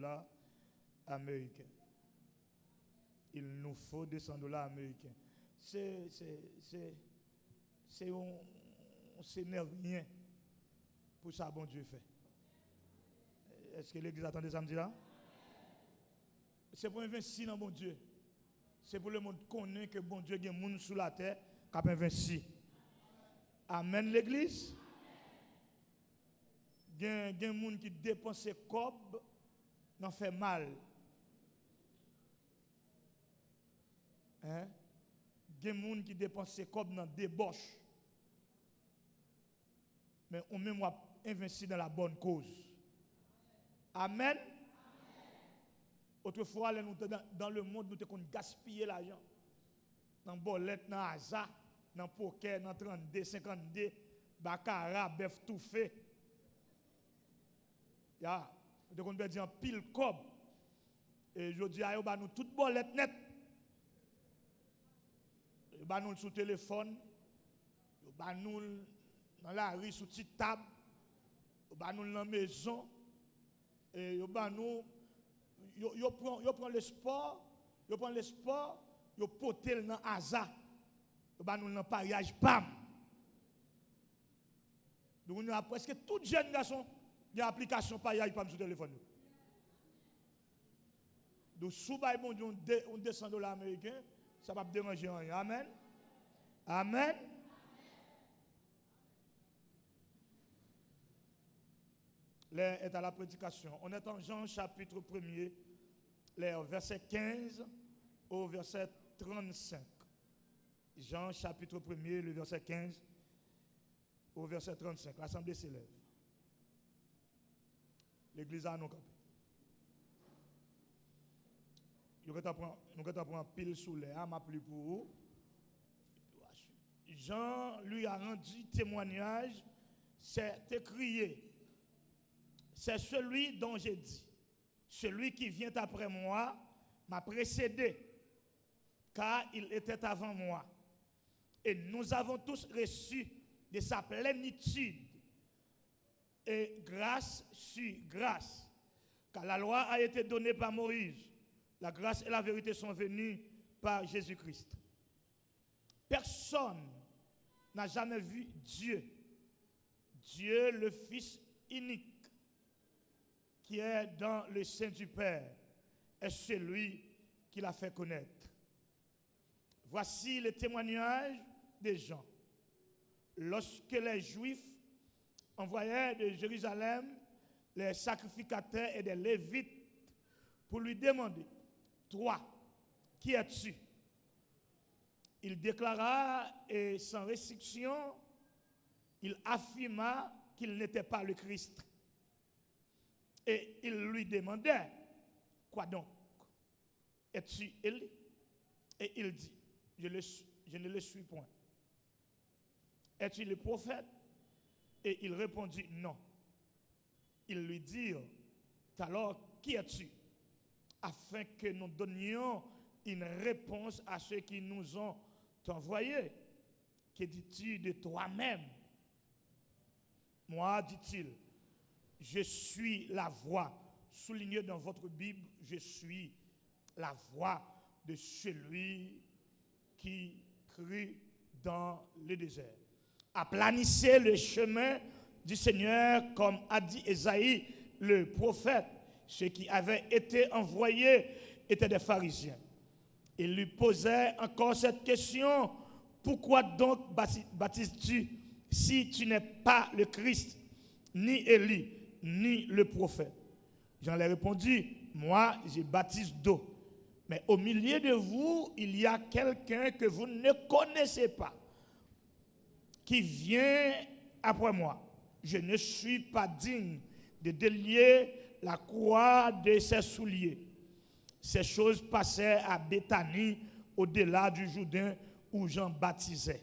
dollars américains. Il nous faut 200 dollars américains. C'est rien pour ça, bon Dieu fait. Est-ce que l'église attendait samedi là? C'est pour investir dans bon Dieu. C'est pour le monde connaître que bon Dieu a un monde sous la terre qui a investi. Amen l'église. Il y a un monde qui dépense ses cob, n'en fait mal. Hein? Il y a un monde qui dépense ses cob dans débauche. Mais on même investi dans la bonne cause. Amen. Autrefois, dans le monde, nous avons gaspillé l'argent. Dans bolette, dans hasard, dans poker, dans 32, 52, baccarat, bœuf tout fait. Nous avons perdu un pile cob. Et je dis, nous toute bolette net. Nous sous téléphone, nous dans la rue sous petite table, nous dans la maison. Et nous prend le sport, yo potel dans hasard. Nous dans pariage bam. Donc nous presque tout jeune garçon qui a application pariage bam sur téléphone. Donc sous bail bon Dieu on 200 dollars américains, ça va pas déranger rien. Amen. Amen. L'air est à la prédication. On est en Jean chapitre 1er, l'air verset 15 au verset 35. Jean chapitre 1er, le verset 15 au verset 35. L'assemblée s'élève. L'église a nous campé. Nous allons prendre pile sous l'air, m'a plu pour vous. Jean lui a rendu témoignage, c'est écrié. C'est celui dont j'ai dit, celui qui vient après moi m'a précédé, car il était avant moi. Et nous avons tous reçu de sa plénitude et grâce sur grâce, car la loi a été donnée par Moïse, la grâce et la vérité sont venues par Jésus-Christ. Personne n'a jamais vu Dieu, Dieu le Fils unique, qui est dans le sein du Père, est celui qui l'a fait connaître. Voici le témoignage des gens. Lorsque les Juifs envoyaient de Jérusalem les sacrificateurs et des Lévites pour lui demander, toi, qui es-tu? Il déclara et sans restriction, il affirma qu'il n'était pas le Christ. Et il lui demandait, quoi donc? Es-tu Élie? Et il dit, je ne le suis point. Es-tu le prophète? Et il répondit, non. Ils lui dirent, alors qui es-tu? Afin que nous donnions une réponse à ceux qui nous ont envoyés. Que dis-tu de toi-même? Moi, dit-il, je suis la voix. Soulignez dans votre Bible, je suis la voix de celui qui crie dans le désert. Aplanissez le chemin du Seigneur, comme a dit Ésaïe, le prophète. Ceux qui avaient été envoyés étaient des pharisiens. Il lui posait encore cette question, pourquoi donc baptises-tu si tu n'es pas le Christ, ni Élie, ni le prophète? Jean leur répondit, moi je baptise d'eau, mais au milieu de vous, il y a quelqu'un que vous ne connaissez pas, qui vient après moi. Je ne suis pas digne de délier la croix de ses souliers. Ces choses passaient à Béthanie, au-delà du Jourdain, où Jean baptisait.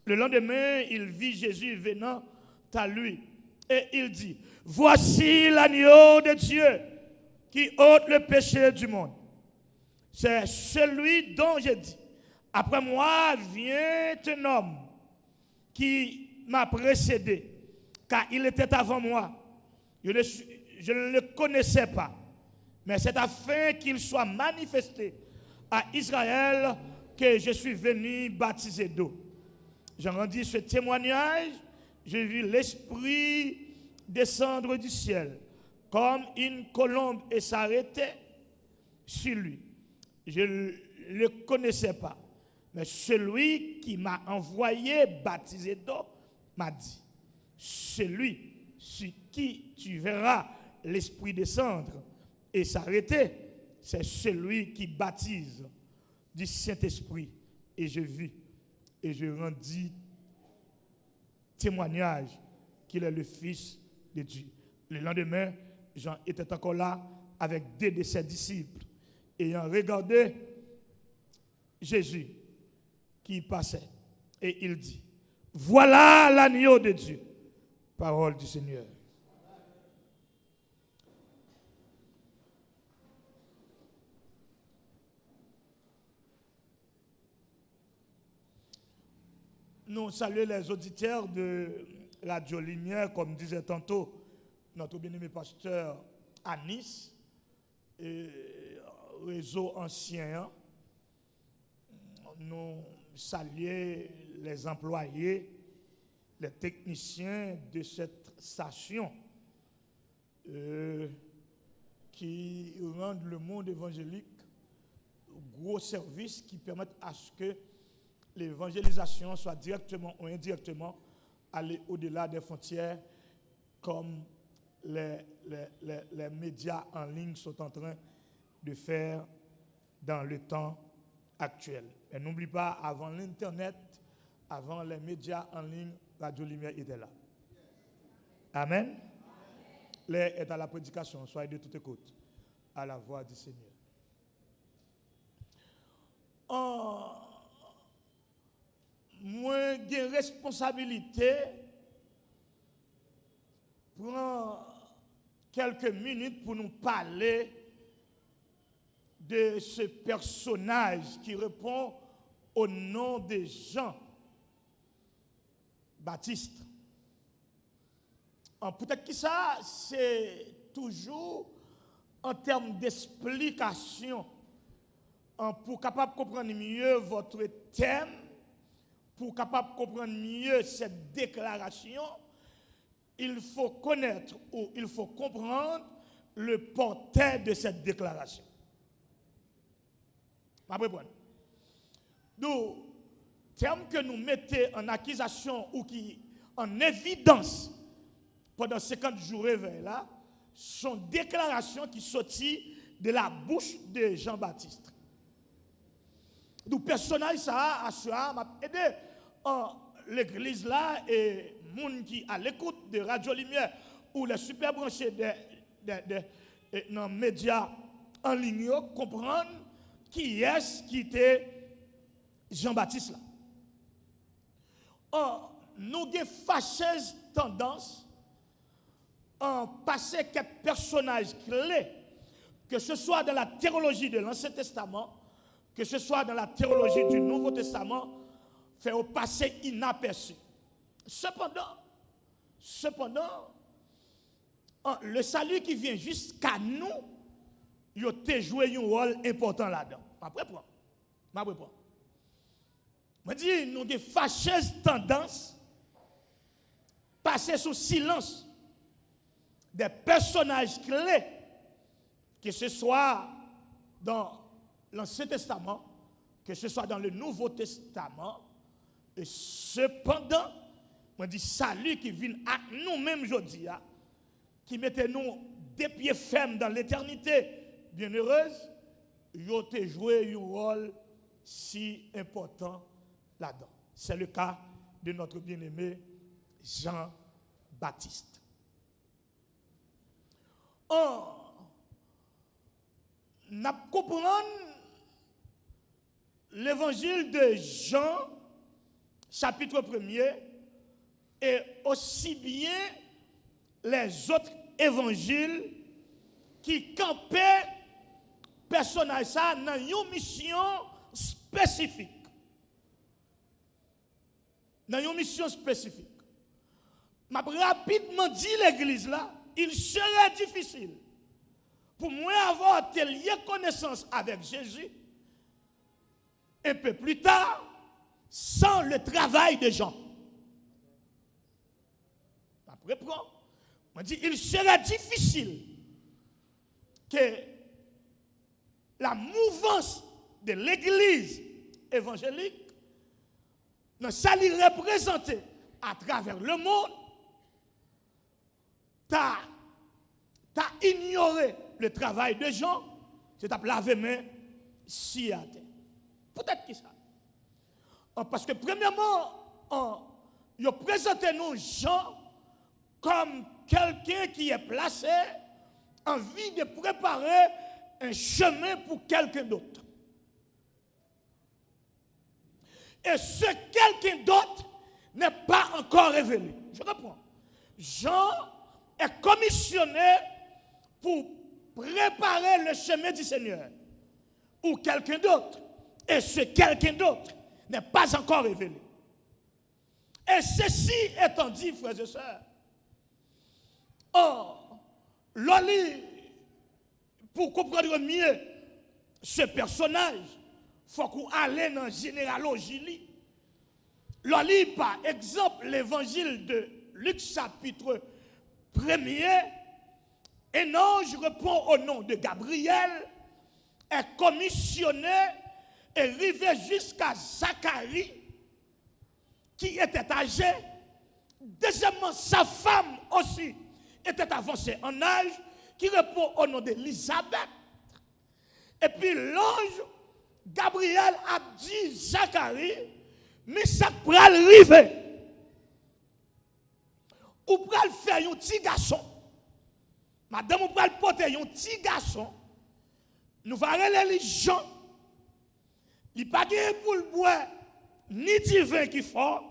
Le lendemain, il vit Jésus venant à lui, et il dit, voici l'agneau de Dieu qui ôte le péché du monde. C'est celui dont j'ai dit, après moi vient un homme qui m'a précédé, car il était avant moi. Je ne le connaissais pas. Mais c'est afin qu'il soit manifesté à Israël que je suis venu baptiser d'eau. J'ai rendu ce témoignage, j'ai vu l'Esprit descendre du ciel comme une colombe et s'arrêter sur lui. Je ne le connaissais pas, mais celui qui m'a envoyé baptiser d'eau m'a dit, celui sur qui tu verras l'Esprit descendre et s'arrêter, c'est celui qui baptise du Saint-Esprit. Et je vis et je rendis témoignage qu'il est le Fils de Dieu. Le lendemain, Jean était encore là avec deux de ses disciples, ayant regardé Jésus qui passait. Et il dit, voilà l'agneau de Dieu. Parole du Seigneur. Nous saluons les auditeurs de Radio Lumière, comme disait tantôt notre bien-aimé pasteur à Nice, et réseau ancien. Nous saluons les employés, les techniciens de cette station qui rendent le monde évangélique gros service qui permettent à ce que l'évangélisation soit directement ou indirectement aller au-delà des frontières comme les médias en ligne sont en train de faire dans le temps actuel. Et n'oublie pas, avant l'Internet, avant les médias en ligne, Radio Lumière était là. Amen. L'air est à la prédication, soyez de toute écoute à la voix du Seigneur. Moi, j'ai responsabilité prend quelques minutes pour nous parler de ce personnage qui répond au nom de Jean-Baptiste. Peut-être que ça, c'est toujours en termes d'explication, pour capable de comprendre mieux votre thème, pour capable de comprendre mieux cette déclaration, il faut connaître ou il faut comprendre le porteur de cette déclaration. Donc, termes que nous mettons en accusation ou qui en évidence pendant 50 jours réveil là, sont déclarations qui sortent de la bouche de Jean-Baptiste. Donc, personnage ça a m'a aidé en l'église là et monde qui à l'écoute de Radio Lumière ou les super branchés dans les médias en ligne comprendre qui est-ce qui était Jean-Baptiste là. Nous avons fâcheuse tendance à passer quelques personnages clés, que ce soit dans la théologie de l'Ancien Testament, que ce soit dans la théologie du Nouveau Testament, faire passer inaperçu. Cependant, le salut qui vient jusqu'à nous, il a joué un rôle important là-dedans. Je dis, nous avons des fâcheuses tendances passer sous silence des personnages clés, que ce soit dans l'Ancien Testament, que ce soit dans le Nouveau Testament, et cependant, je dis salut qui vient à nous-mêmes aujourd'hui, qui mettez nous des pieds fermes dans l'éternité bienheureuse, ils ont joué un rôle si important là-dedans. C'est le cas de notre bien-aimé Jean-Baptiste. Nous comprenons l'évangile de Jean, chapitre 1er, et aussi bien les autres évangiles qui campaient personnage ça dans une mission spécifique. Dans une mission spécifique. Je rapidement dit l'église là, il serait difficile pour moi avoir lié connaissance avec Jésus, un peu plus tard, sans le travail des gens. Après, on dit, il sera difficile que la mouvance de l'Église évangélique, dans ça lui représenter à travers le monde, t'as ignoré le travail des gens, c'est à laver main si à terre. Peut-être que ça. Parce que premièrement, ils présentent nos gens comme quelqu'un qui est placé en vue de préparer un chemin pour quelqu'un d'autre. Et ce quelqu'un d'autre n'est pas encore révélé. Je reprends. Jean est commissionné pour préparer le chemin du Seigneur. Ou quelqu'un d'autre. Et ce quelqu'un d'autre n'est pas encore révélé. Et ceci étant dit, frères et sœurs, pour comprendre mieux ce personnage, il faut qu'on aille dans la généalogie. Loli, par exemple, l'évangile de Luc chapitre 1er, un ange répond au nom de Gabriel, est commissionné et arrivé jusqu'à Zacharie, qui était âgé. Deuxièmement, sa femme aussi était avancée en âge, qui répond au nom d'Élisabeth. Et puis l'ange Gabriel a dit Zacharie, mais ça pourra arriver. Ou pourra faire un petit garçon. Madame, ou pourra porter un petit garçon. Nous allons aller Jean. Il n'y a pas de pour le boire, ni divin qui fort,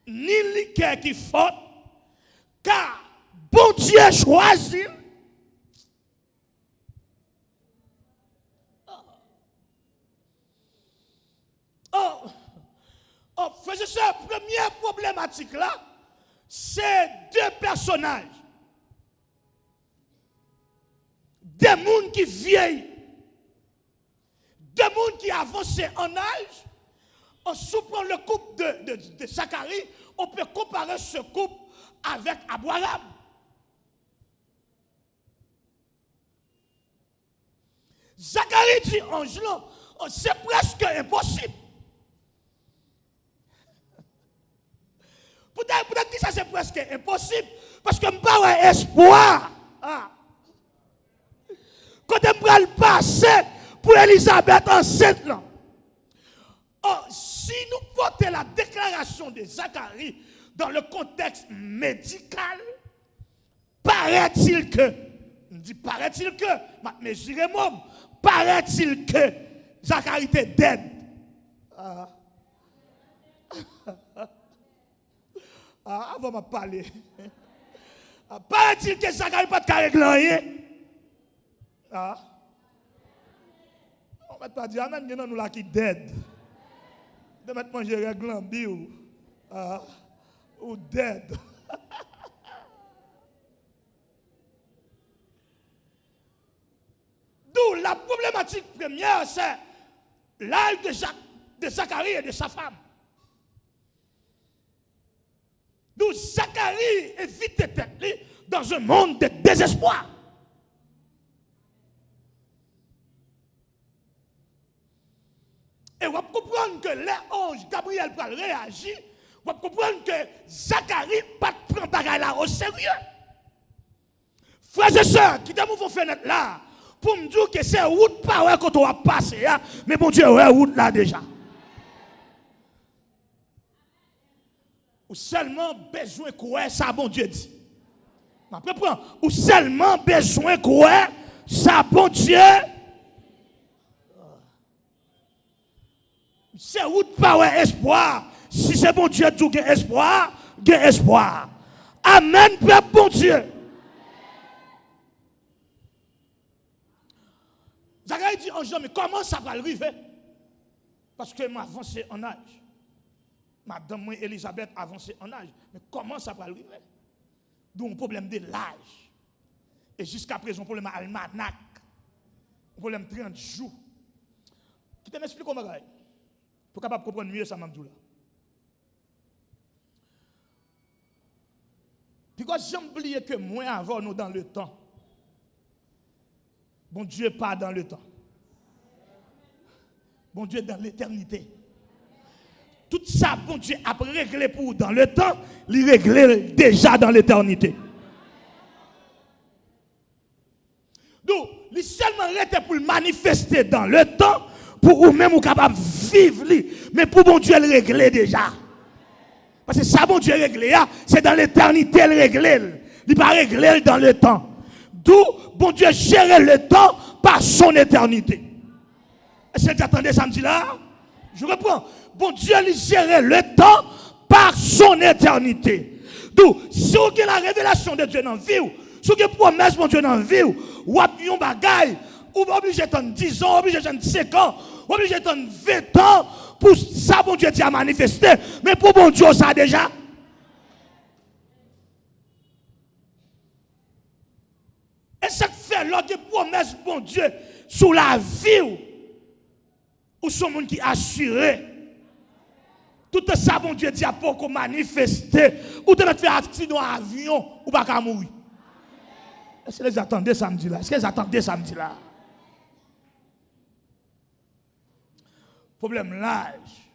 ni liqueur qui fort, car bon Dieu choisit. Faisez ça, première problématique là, c'est deux personnages. Des gens qui vieillissent, des gens qui avancent en âge. On supprime le couple de Zacharie, on peut comparer ce couple avec Abraham. Zacharie dit ange là, c'est presque impossible. Peut-être que ça c'est presque impossible, parce que je n'ai pas espoir. Quand je vais le passer pour Elisabeth enceinte là. Si nous portons la déclaration de Zacharie dans le contexte médical, paraît-il que, on dit paraît-il que, mais j'irai moi, paraît-il que Zacharie était dead. Avant de parler. Paraît-il que Zacharie n'a pas de régler rien. On va pas dire, amen, nous là qui dead. De mettre manger réglant ou dead. D'où la problématique première, c'est l'âge de Zacharie et de sa femme. D'où Zacharie est vite tête dans un monde de désespoir. Et on va comprendre que l'ange Gabriel va réagir. On va comprendre que Zacharie ne prend pas bagay là au sérieux. Frères et sœurs, qui t'aiment vos fenêtres là, pour me dire que c'est route pas ouais quand on va passer, mais mon Dieu, ouais, route là déjà. Ou seulement besoin quoi ça bon Dieu dit. Ou seulement besoin quoi ça bon Dieu. C'est route pas ouais espoir. Si c'est bon Dieu dit qu'il y a espoir, il y a espoir. Amen, peuple bon Dieu. Zacharie dit en Jean, mais comment ça va arriver? Parce que m'a avancé en âge. Madame moi, Elisabeth avancé en âge. Mais comment ça va arriver? D'où un problème de l'âge. Et jusqu'à présent, problème almanach, problème 30 jours. Qui t'explique comment ça? Pour capable comprendre mieux ça, Mamdou là. Puis quand j'ai oublié que moi avant nous dans le temps, bon Dieu n'est pas dans le temps. Bon Dieu est dans l'éternité. Tout ça, bon Dieu a réglé pour vous dans le temps, il réglé déjà dans l'éternité. Donc, il seulement arrêté pour le manifester dans le temps, pour vous-même vous capable de vivre, mais pour bon Dieu, il réglé déjà. Parce que ça, bon Dieu réglé, c'est dans l'éternité, il réglé. Il n'est pas réglé dans le temps. D'où, bon Dieu gère le temps par son éternité. Est-ce que vous attendez samedi là? Je reprends. Bon Dieu, il gère le temps par son éternité. D'où, si vous avez la révélation de Dieu dans la vie, si vous avez la promesse de Dieu dans la vie, ou avez un bagage, ou obligé d'attendre 10 ans, obligé d'attendre 5 ans, obligé d'attendre 20 ans, pour ça, bon Dieu dit à manifester, mais pour bon Dieu, ça déjà. Et ça fait l'autre promesse, bon Dieu, sur la vie, ou sur le monde qui est assuré. Tout ça, bon Dieu dit à pour manifester, ou de notre faire accident dans l'avion, ou pas qu'à mourir. Est-ce que vous attendez samedi là? Est-ce que vous attendez samedi là? Problème l'âge.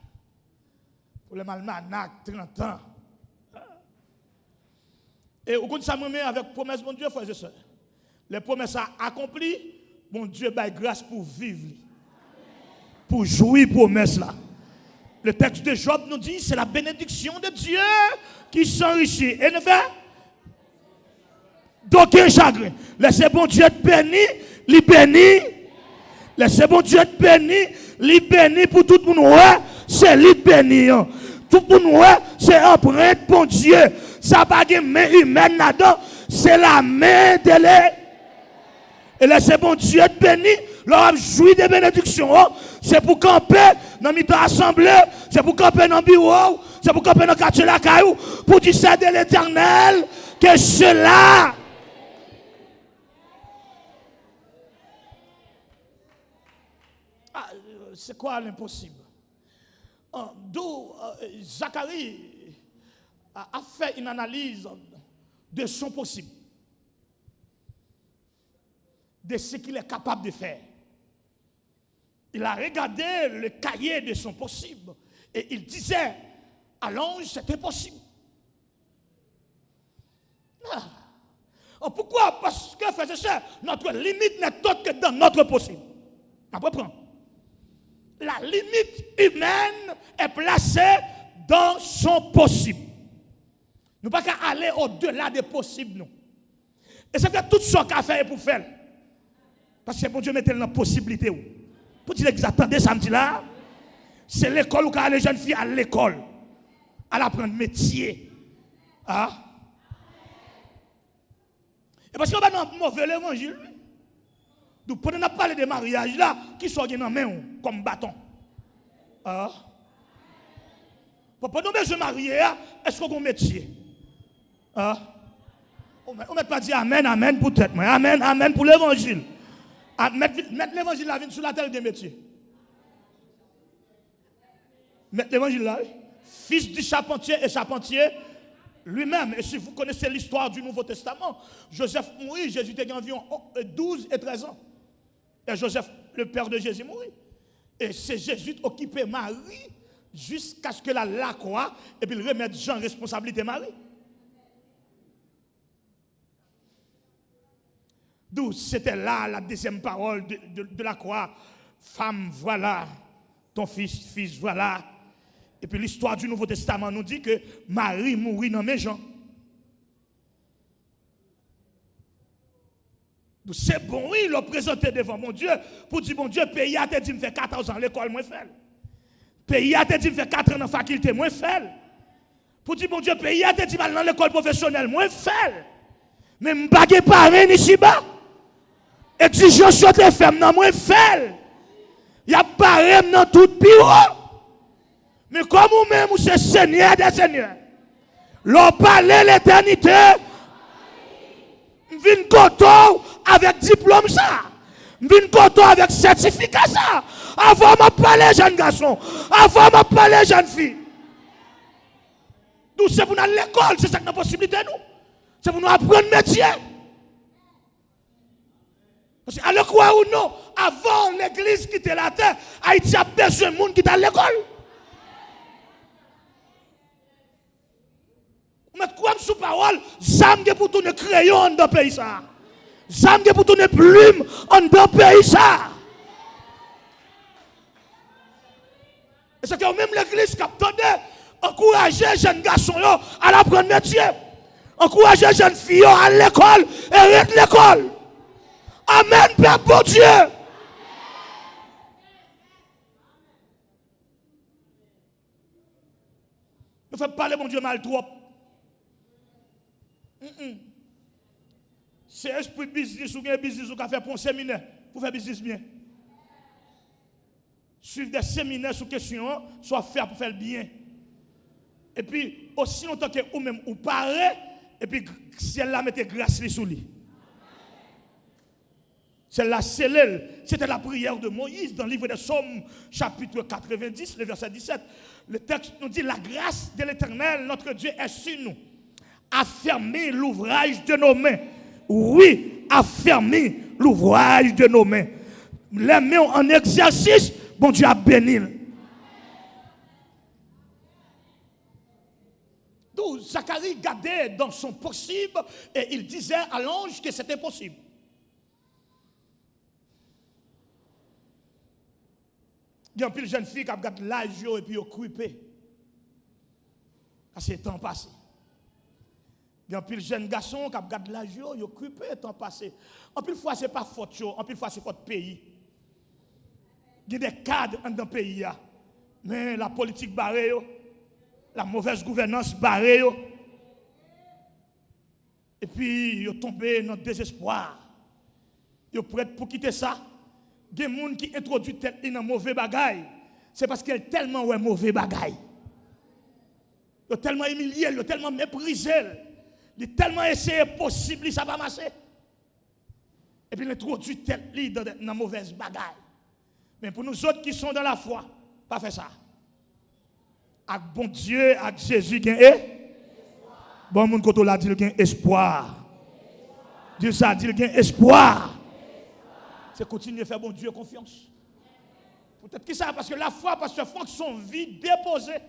Problème almanach, 30 ans. Et au compte ça me met avec promesse, mon Dieu, frères et sœurs. Les promesses accomplies, mon Dieu, baille grâce pour vivre. Pour jouir promesse là. Le texte de Job nous dit, c'est la bénédiction de Dieu qui s'enrichit. Et ne fait d'aucun chagrin. Laissez bon Dieu te bénir, lui bénit. Laissez bon Dieu te bénir, lui bénit pour tout le monde. Ouais, c'est lui béni. Tout le monde, ouais, c'est empreinte bon Dieu. Ça n'a pas de main humaine là-dedans, c'est la main de l'Éternel. Et laissez bon Dieu te bénir, leur jouir des bénédictions. C'est pour camper dans le milieu assemblée, c'est pour camper dans le bureau, c'est pour camper dans le quartier la caillou, pour dire ça de l'Éternel, que cela. C'est quoi l'impossible? D'où Zacharie a fait une analyse de son possible, de ce qu'il est capable de faire. Il a regardé le cahier de son possible et il disait à l'ange c'était possible. Pourquoi? Parce que, frères et sœurs, notre limite n'est autre que dans notre possible. On reprend. La limite humaine est placée dans son possible. Nous ne pouvons pas aller au-delà des possibles. Non. Et c'est que tout ce qu'on a fait pour faire. Parce que bon Dieu mettait dans la possibilité. Pour dire que vous attendez samedi là, c'est l'école où les jeunes filles à l'école. À apprendre métier. Ah. Et parce qu'on va dans mauvais l'évangile. Donc, pour nous parler de mariage là, qui sont dans la main comme bâton. Ah. Pour nous se marier, est-ce qu'on a un métier? Ah. On ne met pas dire amen, amen pour tête. Amen, amen pour l'évangile. Mettre l'évangile là sur la terre des métiers. Mettre l'évangile là, fils du charpentier et charpentier lui-même. Et si vous connaissez l'histoire du Nouveau Testament, Joseph mourit, Jésus était environ 12 et 13 ans. Et Joseph, le père de Jésus, mourit. Et c'est Jésus qui occupait Marie jusqu'à ce que la croix et puis il remette Jean responsabilité Marie. D'où c'était là la deuxième parole de la croix. Femme, voilà ton fils, fils, voilà. Et puis l'histoire du Nouveau Testament nous dit que Marie mourit dans mes gens. C'est bon, oui, il l'a présenté devant mon Dieu pour dire, mon Dieu, pays a dit, me fait 14 ans l'école, moi fait. Pays a dit, me fait 4 ans dans la faculté, moi fait. Pour dire, mon Dieu, pays a dit, mal dans l'école professionnelle, moi fait. Mais je ne bague pas rien ici-bas. Exigence sur les femmes, non, moi fait. Il y a pas rien dans tout bureau. Mais comme vous-même, vous êtes Seigneur des Seigneurs. L'on parle l'éternité. Je Vin koto avec diplôme ça. Vin koto avec certificat ça. Avant de parler jeune garçon, avant de parler jeune fille. Nous c'est pour nous à l'école, c'est ça que nous possibilité nous. C'est pour nous apprendre métier. Parce que, alors quoi ou non, avant l'église qui était la terre, Haïti a besoin de monde qui est à l'école. Mais quoi sous parole, j'aime pour tourner crayon dans le pays ça. J'aime pour tourner plume dans le pays ça. Et c'est que même l'église qui a encourager les jeunes garçons à l'apprendre métier. Encourager les jeunes filles à l'école et arrête l'école. Amen, Père bon Dieu. Ne faites pas mon Dieu mal trop. C'est esprit business ou un business ou faire pour un séminaire pour faire business bien. Suivre des séminaires sur question, soit faire pour faire le bien. Et puis, aussi longtemps que vous-même vous parlez, et puis celle-là mettez grâce sous lui. Celle-là, c'était la prière de Moïse dans le livre des Psaumes, chapitre 90, le verset 17. Le texte nous dit, la grâce de l'Éternel, notre Dieu, est sur nous. Affermir l'ouvrage de nos mains. Oui, affermir l'ouvrage de nos mains. Les mains en exercice, bon Dieu a béni. Donc, Zacharie gardait dans son possible et il disait à l'ange que c'était possible. Il y a une jeune fille qui a gardé l'âge et puis elle a crippé. Parce que le temps passé. Il y a un jeune garçon qui a gardé l'âge et il a crippé le temps passé. En plus, fois, ce n'est pas faute, en plus, fois, c'est faute pays. Il y a des cadres dans le pays. Mais la politique barrée, la mauvaise gouvernance barrée. Et puis, ils sont tombés dans le désespoir. Ils sont prêts pour quitter ça. Il y a des gens qui introduisent tête dans mauvais bagaille. C'est parce qu'elle est tellement mauvais bagaille. Ils ont tellement humilié, ils ont tellement méprisé. Ils ont tellement essayé possible, ça va marcher. Et puis ils introduisent tête dans mauvaise bagaille. Mais pour nous autres qui sont dans la foi, pas faire ça. Avec bon Dieu, avec Jésus, il y a bon monde quand on l'a dit, il y a espoir. Dieu ça dit, il y a espoir. C'est continuer à faire bon Dieu confiance. Peut-être que ça, parce que la foi, parce que Franck, son vie déposée.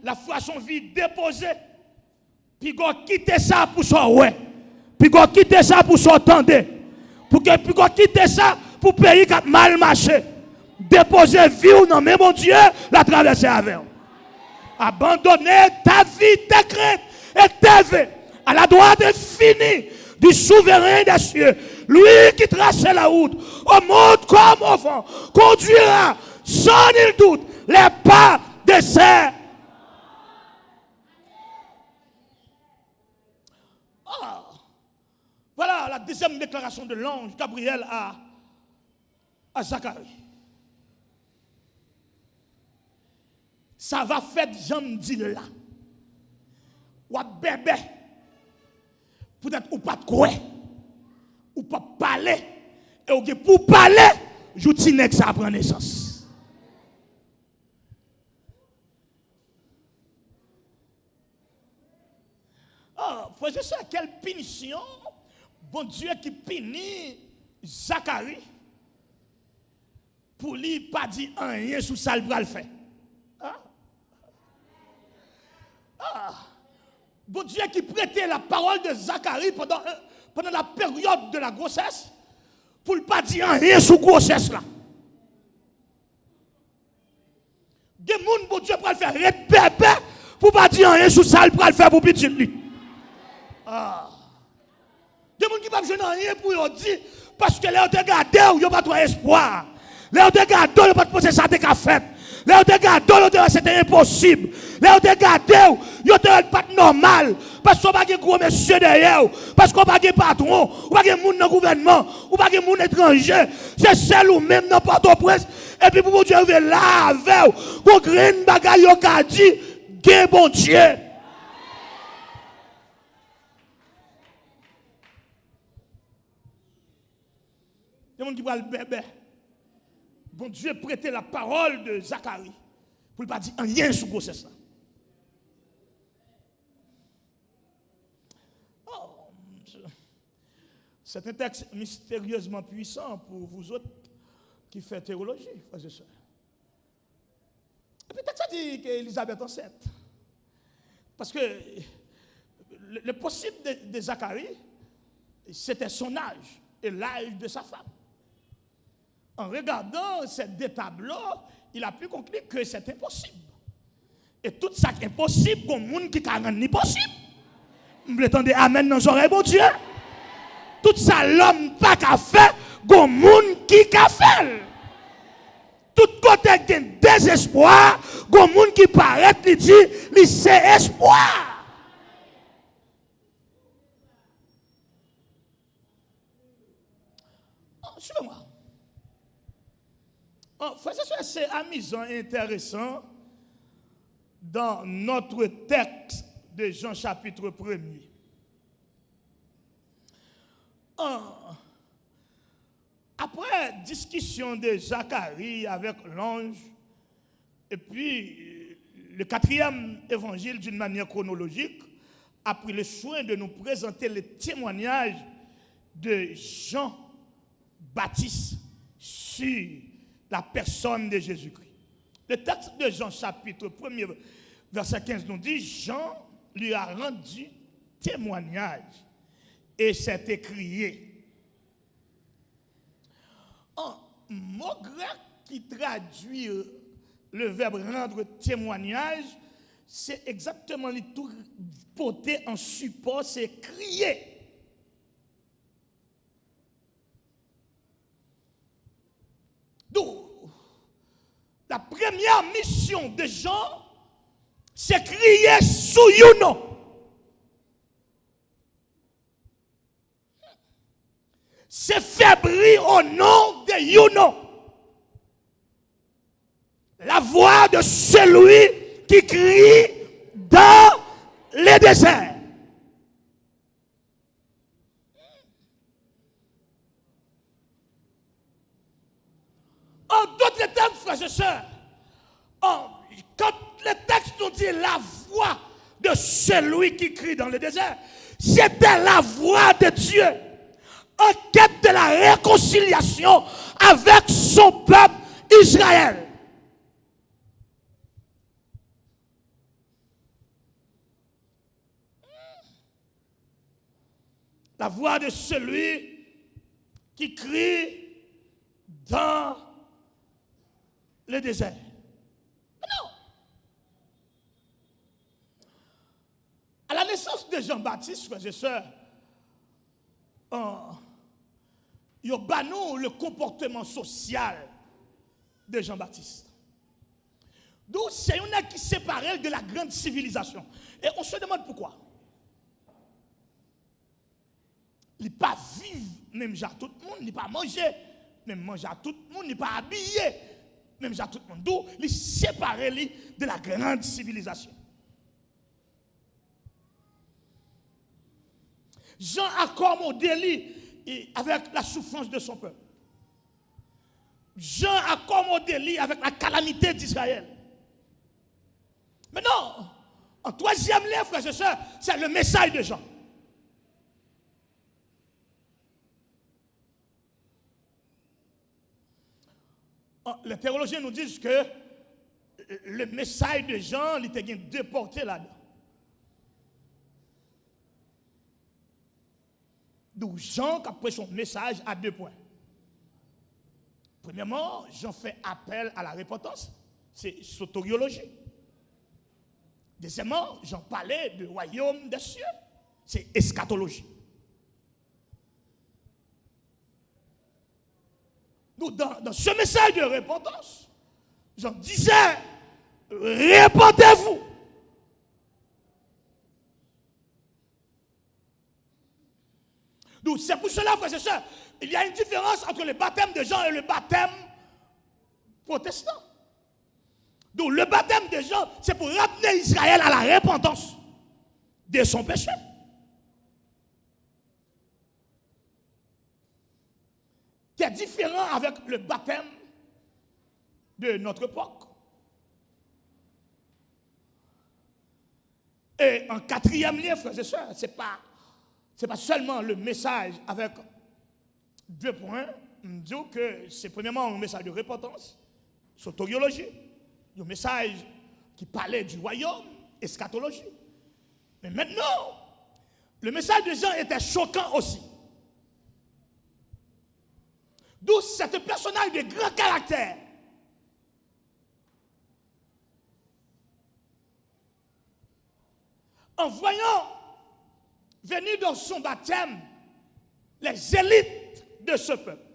La foi, son vie déposée. Puis qu'on quitte ça pour son ouais. Puis qu'on quitte ça pour son tendre. Puis qu'on quitte ça pour pays qui a mal marché. Déposer vie ou non, mais mon Dieu, la traverser avec. Abandonner ta vie, tes craintes et tes vœux à la droite infinie du souverain des cieux. Lui qui trace la route au monde comme au vent, conduira sans nul doute les pas de ses. Voilà la deuxième déclaration de l'ange Gabriel à Zacharie. Ça va faire j'aime dire là. Ou bébé. Peut-être ou pas de quoi. Ou pas parler. Et pour parler, j'outil que ça prend naissance. Frère, je sais quelle punition, bon Dieu qui punit Zacharie pour lui pas dire rien sur ça le bras le fait. Bon Dieu qui prêtait la parole de Zacharie pendant la période de la grossesse pour ne pas dire rien sur la grossesse là. Des gens, bon Dieu, pour le faire répéter pour ne pas dire rien sur ça, pour le faire pour petit lui. Des gens qui ne peuvent pas rien pour dire parce que les gens te gardent, ils n'ont pas trop espoir. Les gens te gardent, ils n'ont pas pensé ça qu'à faire. Les gens te gardent, c'était impossible. Les gens te gardent, ils n'ont pas normal. Parce qu'on n'a pas de gros monsieur derrière. Parce qu'on n'a pas de patron. Ou pas de monde dans le gouvernement. Ou pas de monde étranger. C'est celle ou même dans Port-au-Prince. Et puis pour Dieu arriver là avec vous. Pour créer une bagaille qui a dit, bon Dieu. des gens qui parlent bébé. Bon Dieu prêtait la parole de Zacharie pour ne pas dire rien sur grossesse. C'est un texte mystérieusement puissant pour vous autres qui faites théologie, frères et sœurs. Et peut-être ça dit qu'Élisabeth est enceinte. Parce que le possible de Zacharie, c'était son âge et l'âge de sa femme. En regardant ces deux tableaux, il a pu conclure que c'est impossible. Et tout ça qui est impossible, comme monde qui ne rend possible. Vous entendez amen dans les oreilles, bon Dieu? Tout ça, l'homme pas qu'à faire, comme monde qui a fait. Tout côté qui a désespoir, comme monde qui paraît, il dit, c'est espoir. Suivez-moi. C'est amusant et intéressant dans notre texte de Jean chapitre 1er. Après discussion de Zacharie avec l'ange, et puis le 4e évangile d'une manière chronologique a pris le soin de nous présenter le témoignage de Jean-Baptiste sur la personne de Jésus-Christ. Le texte de Jean chapitre 1er, verset 15 nous dit, Jean lui a rendu témoignage et s'est écrié. Un mot grec qui traduit le verbe rendre témoignage, c'est exactement le tout porté en support, c'est crier. Donc, la première mission de Jean, c'est crier sous Youno. C'est faire briller au nom de Youno. La voix de celui qui crie dans les déserts. En d'autres termes, frères et sœurs, quand le texte nous dit la voix de celui qui crie dans le désert, c'était la voix de Dieu en quête de la réconciliation avec son peuple Israël. La voix de celui qui crie dans le désert. Non. À la naissance de Jean-Baptiste, frères et sœurs, il y a le comportement social de Jean-Baptiste. D'où c'est une qui sépare de la grande civilisation. Et on se demande pourquoi. Il n'est pas vivre, même à tout le monde, il n'est pas manger, même manger à tout le monde, il n'est pas habillé, même à tout le monde. D'où il sépare de la grande civilisation. Jean a accommodé avec la souffrance de son peuple. Jean a accommodé avec la calamité d'Israël. Mais non, en troisième lieu, frères et sœurs, c'est le message de Jean. Les théologiens nous disent que le message de Jean, il était deux portées là-dedans. Donc Jean a pris son message à 2 points. Premièrement, Jean fait appel à la repentance, c'est soteriologie. Deuxièmement, Jean parlait du royaume des cieux, c'est eschatologie. Donc dans ce message de repentance, Jean disait, répentez-vous. Donc c'est pour cela, frères et sœurs, il y a une différence entre le baptême de Jean et le baptême protestant. Donc le baptême de Jean, c'est pour ramener Israël à la repentance de son péché. qui est différent avec le baptême de notre époque. Et en quatrième lieu, frères et sœurs, ce n'est pas seulement le message avec 2 points. Je dis que c'est premièrement un message de repentance, soteriologie, un message qui parlait du royaume, eschatologie. Mais maintenant, le message de Jean était choquant aussi. D'où cet personnage de grand caractère. En voyant venir dans son baptême les élites de ce peuple.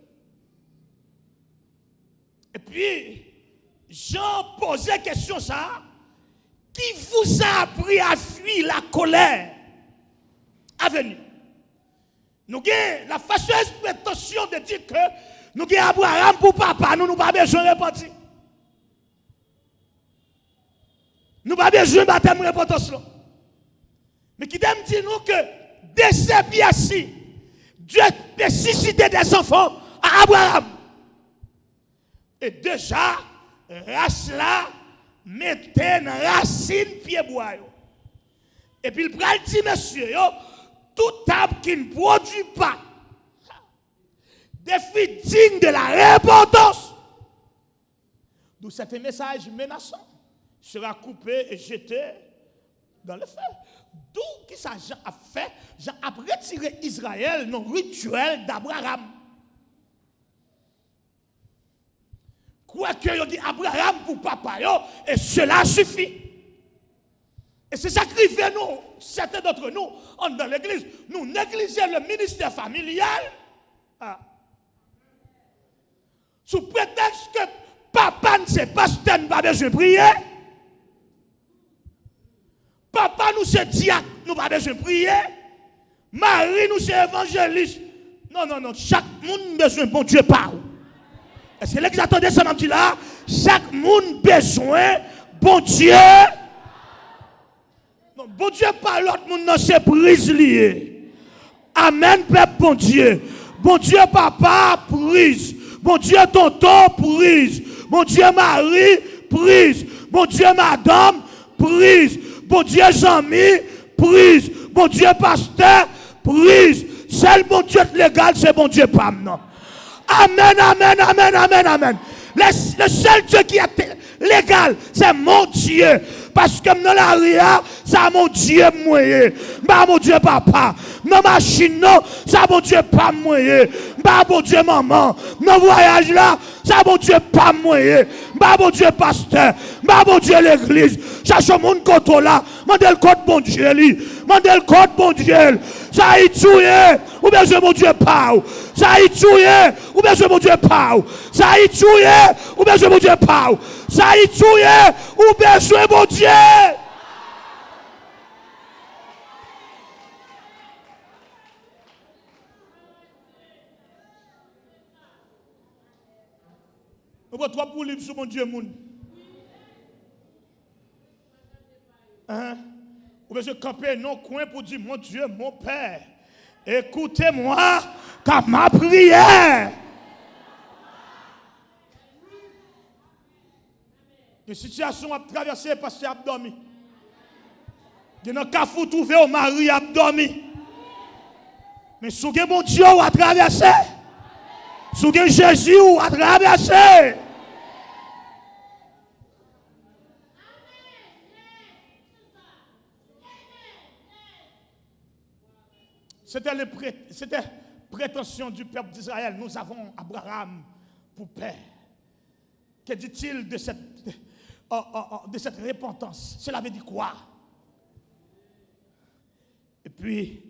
Et puis, Jean posait question ça. Qui vous a appris à fuir la colère à venir? Nous avons la fâcheuse prétention de dire que nous avons Abraham pour papa, nous n'avons pas besoin de repentir. Nous n'avons pas besoin de baptême de repentance. Mais qui t'aime dire nous que dès ces pieds-ci, Dieu a suscité des enfants à Abraham. Et déjà, race là, mettez une racine pied bois. Et puis il prend le dit, monsieur, tout arbre qui ne produit pas des fruits dignes de la repentance. D'où cet message menaçant sera coupé et jeté dans le feu. D'où qui ça Jean a fait? Jean a retiré Israël dans le rituel d'Abraham. Quoi que il dit Abraham pour papa, et cela suffit. Et c'est ça qui fait nous, certains d'entre nous, dans l'église, nous négligeons le ministère familial. Sous prétexte que papa ne sait pas si tu n'as pas besoin de prier. Papa nous c'est diacre, nous pas besoin de prier. Marie nous c'est évangéliste. Non, chaque monde besoin de bon Dieu parle. Est-ce que les attendez ça dit là? Chaque monde besoin bon Dieu. Non, bon Dieu par l'autre monde non c'est prise liée. Amen, peuple bon Dieu. Bon Dieu papa prise. Bon Dieu tonton prise. Bon Dieu Marie prise. Bon Dieu madame prise. Bon Dieu Jean-Mi, prise. Bon Dieu pasteur, prise. Seul bon Dieu légal, c'est bon Dieu Pam, non. Amen, amen, amen, amen, amen. Le seul Dieu qui est légal, c'est mon Dieu. Parce que dans la ria, ça mon Dieu moyen. Bah mon Dieu papa. Dans ma machine, non, ça mon Dieu pas moyen. Bah mon Dieu maman. Dans voyage là, ça mon Dieu pas moyen. Bah mon Dieu pasteur. Bah mon Dieu l'église. Cherche mon côté là. Mandel côté bon Dieu li. Mandel côté bon Dieu. Ça y tué. Ou bien je mon Dieu pas. Ça y tué. Ou bien je mon Dieu pas. Ça y tué. Ou bien je mon Dieu pas. Ça y tué. Ou bien je mon Dieu. Nous avons 3 pour livres sur mon Dieu moun. Ou bien je camper non coin pour dire mon Dieu, mon Père, écoutez-moi comme ma prière. Une situation a traversé parce que a dormi. Il y a un cafou trouvé au mari a dormi. Mais si vous mon Dieu a traversé, si vous Jésus a traversé. C'était prétention du peuple d'Israël. Nous avons Abraham pour père. Que dit-il de cette repentance? Cela veut dire quoi? Et puis,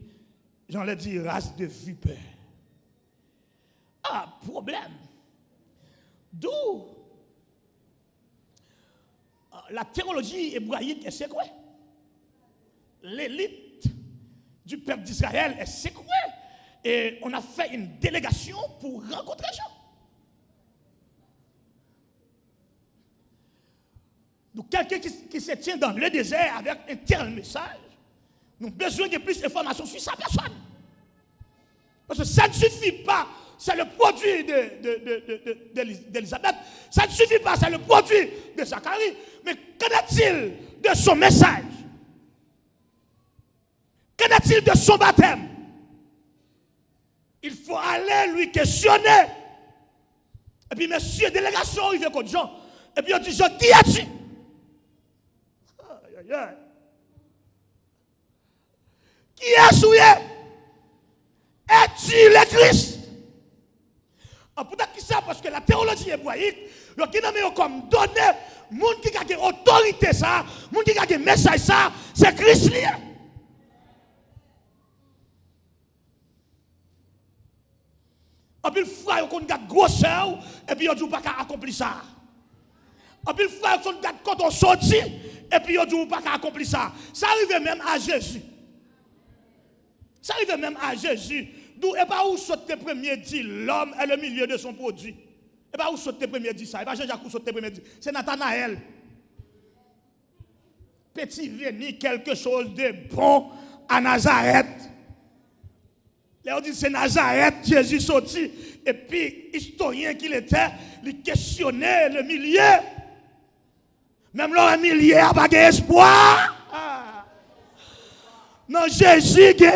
j'en l'ai dit, race de vipère. Problème. D'où la théologie hébraïque est secouée. L'élite du peuple d'Israël est secouée. Et on a fait une délégation pour rencontrer Jean. Donc quelqu'un qui se tient dans le désert avec un tel message, nous avons besoin de plus d'informations sur sa personne. Parce que ça ne suffit pas c'est le produit d'Élisabeth. Ça ne suffit pas, c'est le produit de Zacharie. Mais qu'en est-il de son message? Qu'en est-il de son baptême? Il faut aller lui questionner. Et puis, monsieur, délégation, il vient contre Jean. Et puis, on dit, Jean, qui es-tu? Aïe, aïe, aïe. Qui est-ce? Es-tu le Christ? Peut-être que ça, parce que la théologie hébraïque, le qui nomme comme donné, le monde qui a autorité, ça, le monde qui a message, ça, c'est Christ lié. Et puis, le frère, on a grosseur, et puis, on dit pas qu'à accomplir ça. Et puis, le frère, on a quand on sortit, et puis, on dit pas qu'à accomplir ça. Ça arrive même à Jésus. Ça arrive même à Jésus. D'où, et pas où saute le premier dit, l'homme est le milieu de son produit. Et pas où saute le premier dit ça. Et pas Jean-Jacques où saute le premier dit. C'est Nathanaël. Petit venu quelque chose de bon à Nazareth. Là, on dit c'est Nazareth, Jésus sorti. Et puis, historien qu'il était, il questionnait le milieu. Même là, le milieu n'a pas d'espoir. Non, Jésus gagne.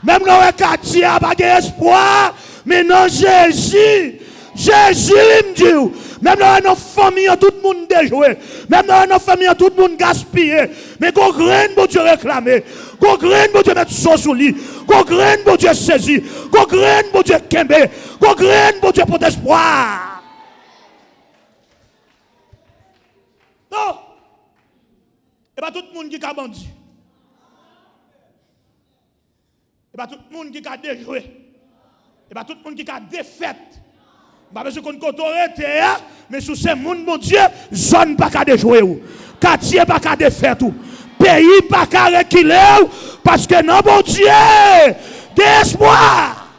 Même là, le quartier n'a pas d'espoir. Mais non, Jésus me dit. Même dans nos familles, tout le monde déjoué. Même dans nos familles, tout le monde gaspillé. Mais qu'on graine pour Dieu réclamer. Qu'on graine pour Dieu mettre sauce sous lit. Qu'on graine pour Dieu saisir. Qu'on graine pour Dieu kembe. Qu'on graine pour Dieu pour espoir. Non. Et pas tout le monde qui a bandit. Et pas tout le monde qui a déjoué. Et pas tout le monde qui a défaite. Pas besoin qu'on autorité, mais sous ces monde, mon Dieu, zone pas qu'à déjouer ou. Quartier pas qu'à défaire tout. Pays pas qu'à reculer parce que non, mon Dieu, d'espoir.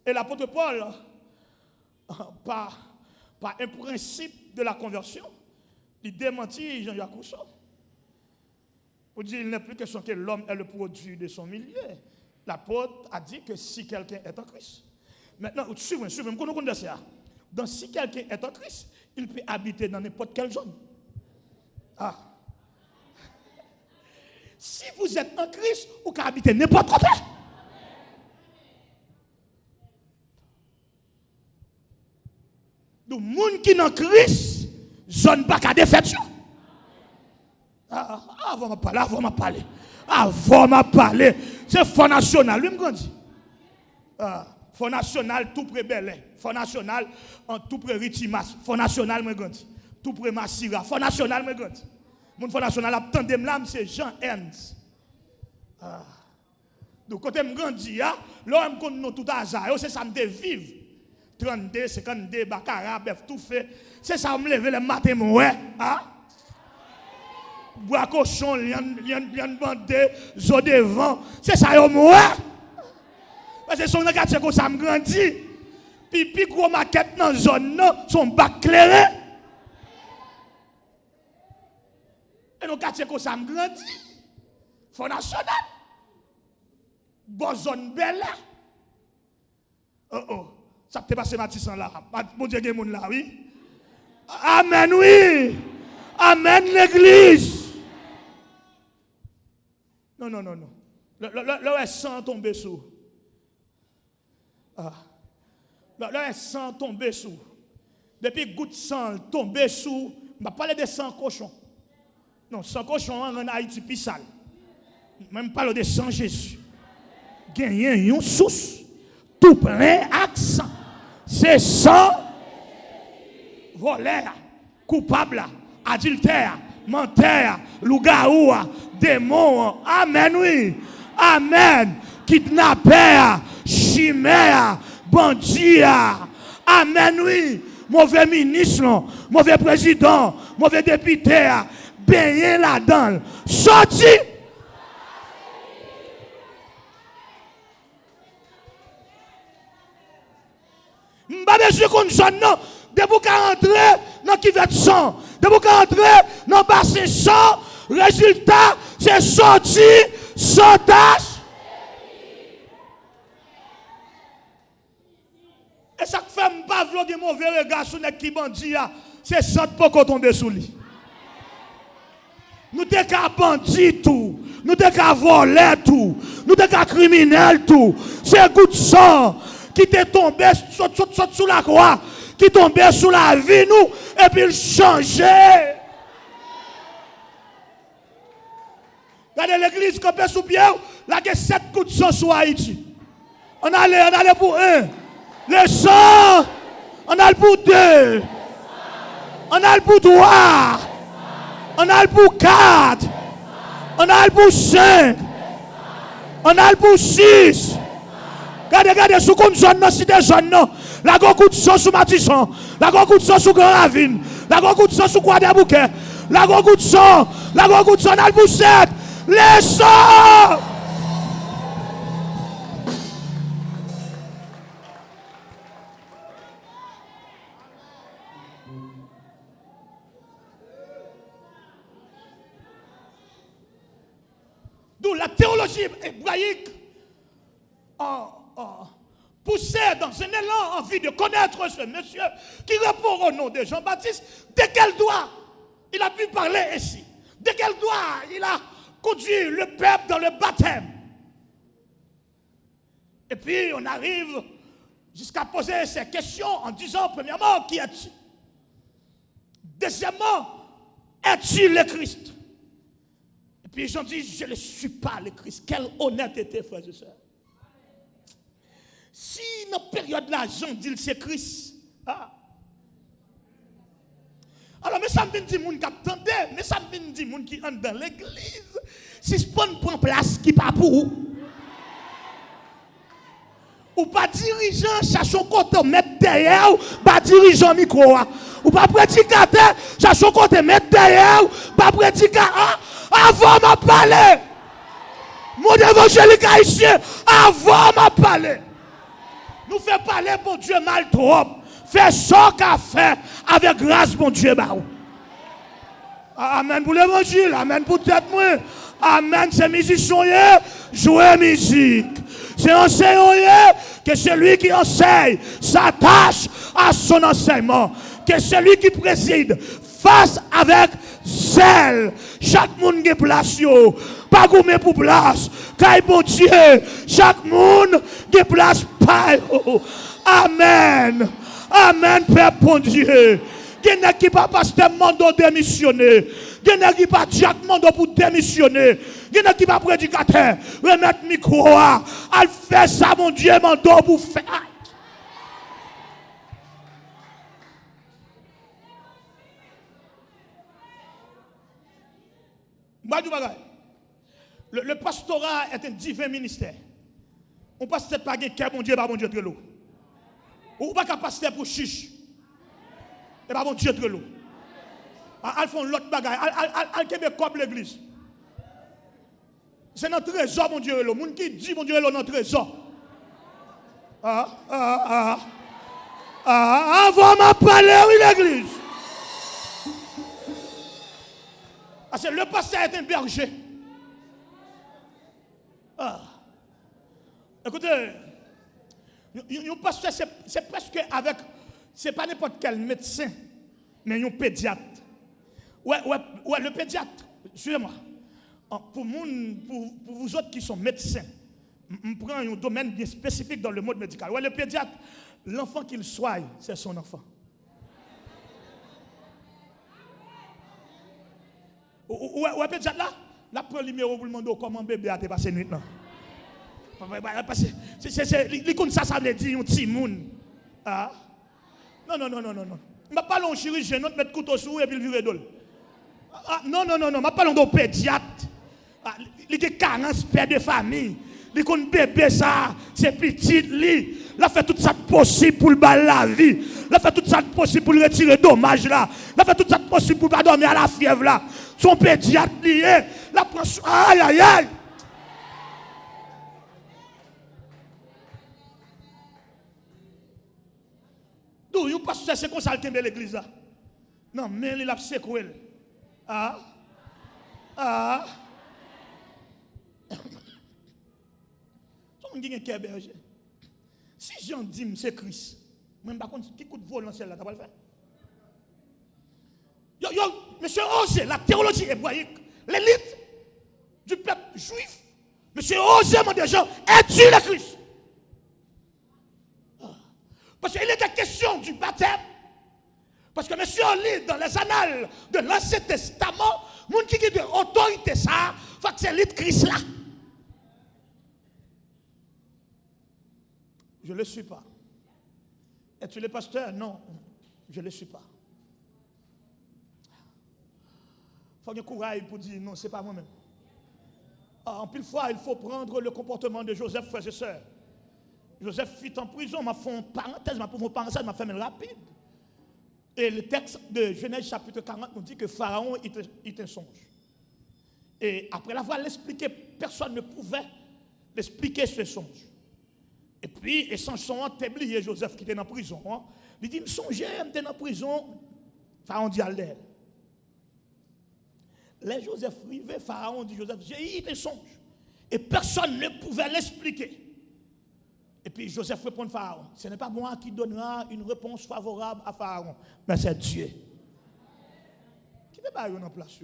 Et l'apôtre Paul, par un principe de la conversion, il démentit Jean-Jacques Rousseau. Pour dire il n'est plus question que l'homme est le produit de son milieu. L'apôtre a dit que si quelqu'un est en Christ. Maintenant, suivez-moi, nous connaissons ça. Donc, si quelqu'un est en Christ, il peut habiter dans n'importe quelle zone. Ah. Si vous êtes en Christ, vous pouvez habiter n'importe côté. Donc, les gens qui sont en Christ, zone pas qu'à défaite. Avant de parler. C'est Fonds National, lui me dit. Fonds National, tout près Belay. Fonds National, tout près Ritimas. Fonds National, me dit. Tout près Massira. Fonds National, me dit. Mon Fonds National, attendez là, c'est Jean Ernst. Donc, quand je me grandis, là, je me tout hasard. C'est ça, je me vive. 32, 52, Baccarat, bœuf, tout fait. C'est ça, je me lève le matin, moi. Bois cochon, lion bandé, zo devant. C'est ça, yo moi. Parce que son quartier comme ça me grandit. Puis gros maquette dans la zone, son bac clairé. Et nos quartiers comme ça me grandit. Fonds National. Bonne zone belle. Ça peut passer Matissan là. Mon Dieu, il y a des gens là, oui. Amen, oui. Amen, l'église. Non. Le sang tombe sous. Le sang tombe sous. Depuis goutte sang tombe sous. Je ne vais pas parler de sang cochon. Non, sang cochon en Haïti, puis sale. Même parler de sang Jésus. Gagner une source. Tout plein accent. C'est sang. Voleur. Coupable. Adultère. Menteur. Loup-garou. Démon. Amen, oui. Amen. Kidnappeur. Chimère. Bandit. Amen, oui. Mauvais ministre. Mauvais président. Mauvais député. Baigné là-dedans. Sorti. M'pas besoin qu'on sonne non. Debout qu'à entrer dans qui va être sang. Debout qu'à entrer dans bassin sang. Résultat, c'est sorti sans tache. Et ça fait pas vlogger mauvais regard sur les qui bandit, c'est ça pour qu'on tombe sous lui. Nous t'es qu'à bandit tout, nous t'es qu'à voler tout, nous t'es qu'à criminel tout. C'est coup de sang qui t'est tombé sous la croix, qui tombé sous la vie nous, et puis il changeait. Regardez l'église campée sous pied, là il y a 7 coups de sang sur Haïti. On allait pour 1. Le sang, on a le pour 2. On a le pour 3. On a le pour 4. On a le pour 5. On a le pour 6. Regardez, sous une zone, non, si des zones, non. La go coup de sang sous Matisson. La go coup de sang sous Grand Ravine. La go coup de sang sous Croix des Bouquets. La go coup de sang. La go coup de sang, on a le pour 7. Le sang! D'où la théologie hébraïque poussée dans un élan envie de connaître ce monsieur qui répond au nom de Jean-Baptiste, dès qu'elle doit, il a pu parler ici. Dès qu'elle doit, il a conduit le peuple dans le baptême. Et puis on arrive jusqu'à poser ces questions en disant, premièrement, qui es-tu? Deuxièmement, es-tu le Christ? Et puis ils ont dit, je ne suis pas le Christ. Quelle honnêteté, frères et sœurs. Si dans la période là, Jean dit c'est Christ. Alors, mais ça me dit moun qui attendait, mais ça me dit moun qui entre dans l'église. Si ce pas prend place qui pas pour vous. Ou pas dirigeant, cherchons côté mettre derrière, ou pas dirigeant micro. Ou pas prédicateur, cherchons côté mettre derrière, ou pas prédicateur. Avant m'a parlé. Mon évangélique haïtien, avant m'a parlé. Nous fait parler pour Dieu mal trop. Fait ça qu'a fait avec grâce mon Dieu. Amen pour l'évangile, amen pour tête moi. Amen, c'est musicien, jouer musique. C'est enseignant que celui qui enseigne s'attache à son enseignement. Que celui qui préside fasse avec zèle. Chaque monde qui place, pas gourmet pour place. Car bon Dieu, chaque monde qui place pas. Amen. Amen, Père bon Dieu. Il y a qui pas pasteur mando démissionner. Il y a qui pas Jacques mando pour démissionner. Il y a qui pas prédicateur remettre micro à faire ça mon Dieu mando pour faire. Le pastorat est un divin ministère. On ne passe peut-être pas de bon Dieu, pas bon Dieu de l'eau. Ou pas qu'un pasteur pour chiche. Et pas bon Dieu de l'eau. Al font l'autre bagaille. Al Québec comme l'église. C'est notre trésor, mon Dieu de l'eau. Moun qui dit, mon Dieu de l'eau, notre trésor. Avant m'a parlé, oui, l'église. Parce que le pasteur est un berger. Écoutez, un pasteur, c'est presque avec, c'est pas n'importe quel médecin, mais un pédiatre. Ouais, le pédiatre, suivez-moi. Pour vous autres qui sont médecins, je prends un domaine bien spécifique dans le monde médical. Ouais, le pédiatre, l'enfant qu'il soit, c'est son enfant. Ouais, pédiatre là, la prend le numéro pour le demander comment bébé a passé nuit là. Parce que c'est comme ça veut dire un petit monde. Non. Je ne parle pas de chirurgien, non, mettre couteau sous et puis le virer d'ol. Non, je parle de pédiatre. Il y a 40 pères de famille. Il y a un bébé, ça, c'est petit, il a fait tout ça possible pour le bal la vie. Il a fait tout ça possible pour le retirer dommage là. Il a fait tout ça possible pour ne pas dormir à la fièvre là. Son pédiatre lié, la prend. Aïe. D'où il passe c'est comme ça qu'il met l'église là. Non, mais il a secoué. On dit qu'il y a un berger. Si j'en dis c'est Christ, même par contre, qui coûte vol dans le ciel là, t'as pas le faire. Monsieur Osé, la théologie hébraïque, l'élite du peuple juif, monsieur Osé, mon des gens, es-tu le Christ? Parce qu'il était question du baptême. Parce que monsieur lit dans les annales de l'Ancien Testament, mon qui dit de autorité ça, faut que c'est l'élite Christ là. Je ne le suis pas. Es-tu le pasteur? Non, je ne le suis pas. Il faut avoir courage pour dire non, ce n'est pas moi-même. En pile fois, il faut prendre le comportement de Joseph, frères et sœurs. Joseph fut en prison, m'a fait une parenthèse, m'a fait une rapide. Et le texte de Genèse chapitre 40 nous dit que Pharaon il un songe. Et après l'avoir expliqué, personne ne pouvait l'expliquer ce songe. Et puis, et sans son oublié Joseph qui était en prison. Hein, il dit, me songez, j'étais en prison. Pharaon dit à l'aile. Les Joseph arrivé, Pharaon dit Joseph, j'ai eu des songes. Et personne ne pouvait l'expliquer. Et puis Joseph répond à Pharaon, ce n'est pas moi qui donnera une réponse favorable à Pharaon, mais c'est Dieu. Qui n'est pas en place?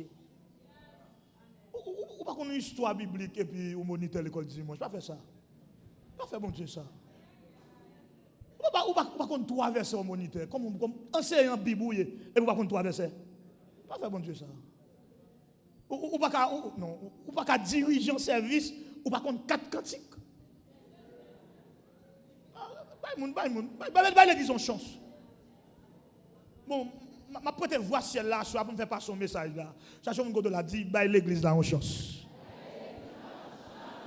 Ou pas qu'on a une histoire biblique et puis on moniteur l'école dimanche. Pas faire ça. Pas faire bon Dieu ça. Ou pas qu'on trois versets au moniteur. Comme enseignant bibouille et ou pas qu'on trois versets. Pas faire bon Dieu ça. Ou pas qu'à diriger un service, ou pas qu'on quatre cantiques. Bah l'église en chance. Bon, ma prête voix ciel là, soit pour me faire passer son message là. Ça je de la dit, bah l'église là en chance.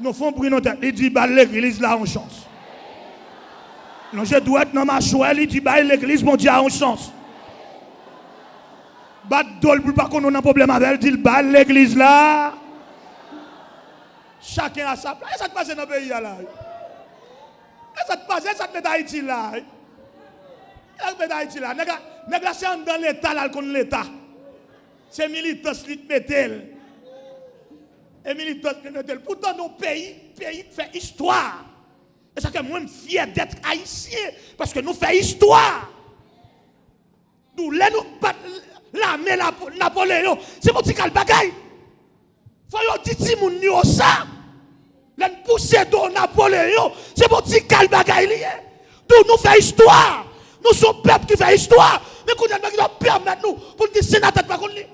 Nous font bruit dans tête, il dit bah l'église là en chance. Non, je dois être dans ma chouette, il dit bah l'église mon Dieu en chance. Bat dol pour pas qu'on a un problème avec elle, dit bah l'église là. Chacun a sa place. Et ça te passe dans le pays là. Et ça te passe, ça te met d'Haïti là. Ça te met d'Haïti là. Nèg la c'est dans l'état là contre l'état. C'est militant qui te met. Et militant qui te met. Pourtant nos pays fait histoire. Et ça que moi je suis fier d'être haïtien parce que nous faisons histoire. Nous battre l'armée Napoléon, c'est mon petit bagaille. Faut yo dit ti moun yo ça. L'en pousser de Napoléon, c'est mon petit bagaille lié. Nous faisons histoire. Nous sommes peuple qui fait histoire. Mais qu'on a qui doit permettre nous pour dire sénateur pas qu'on lit.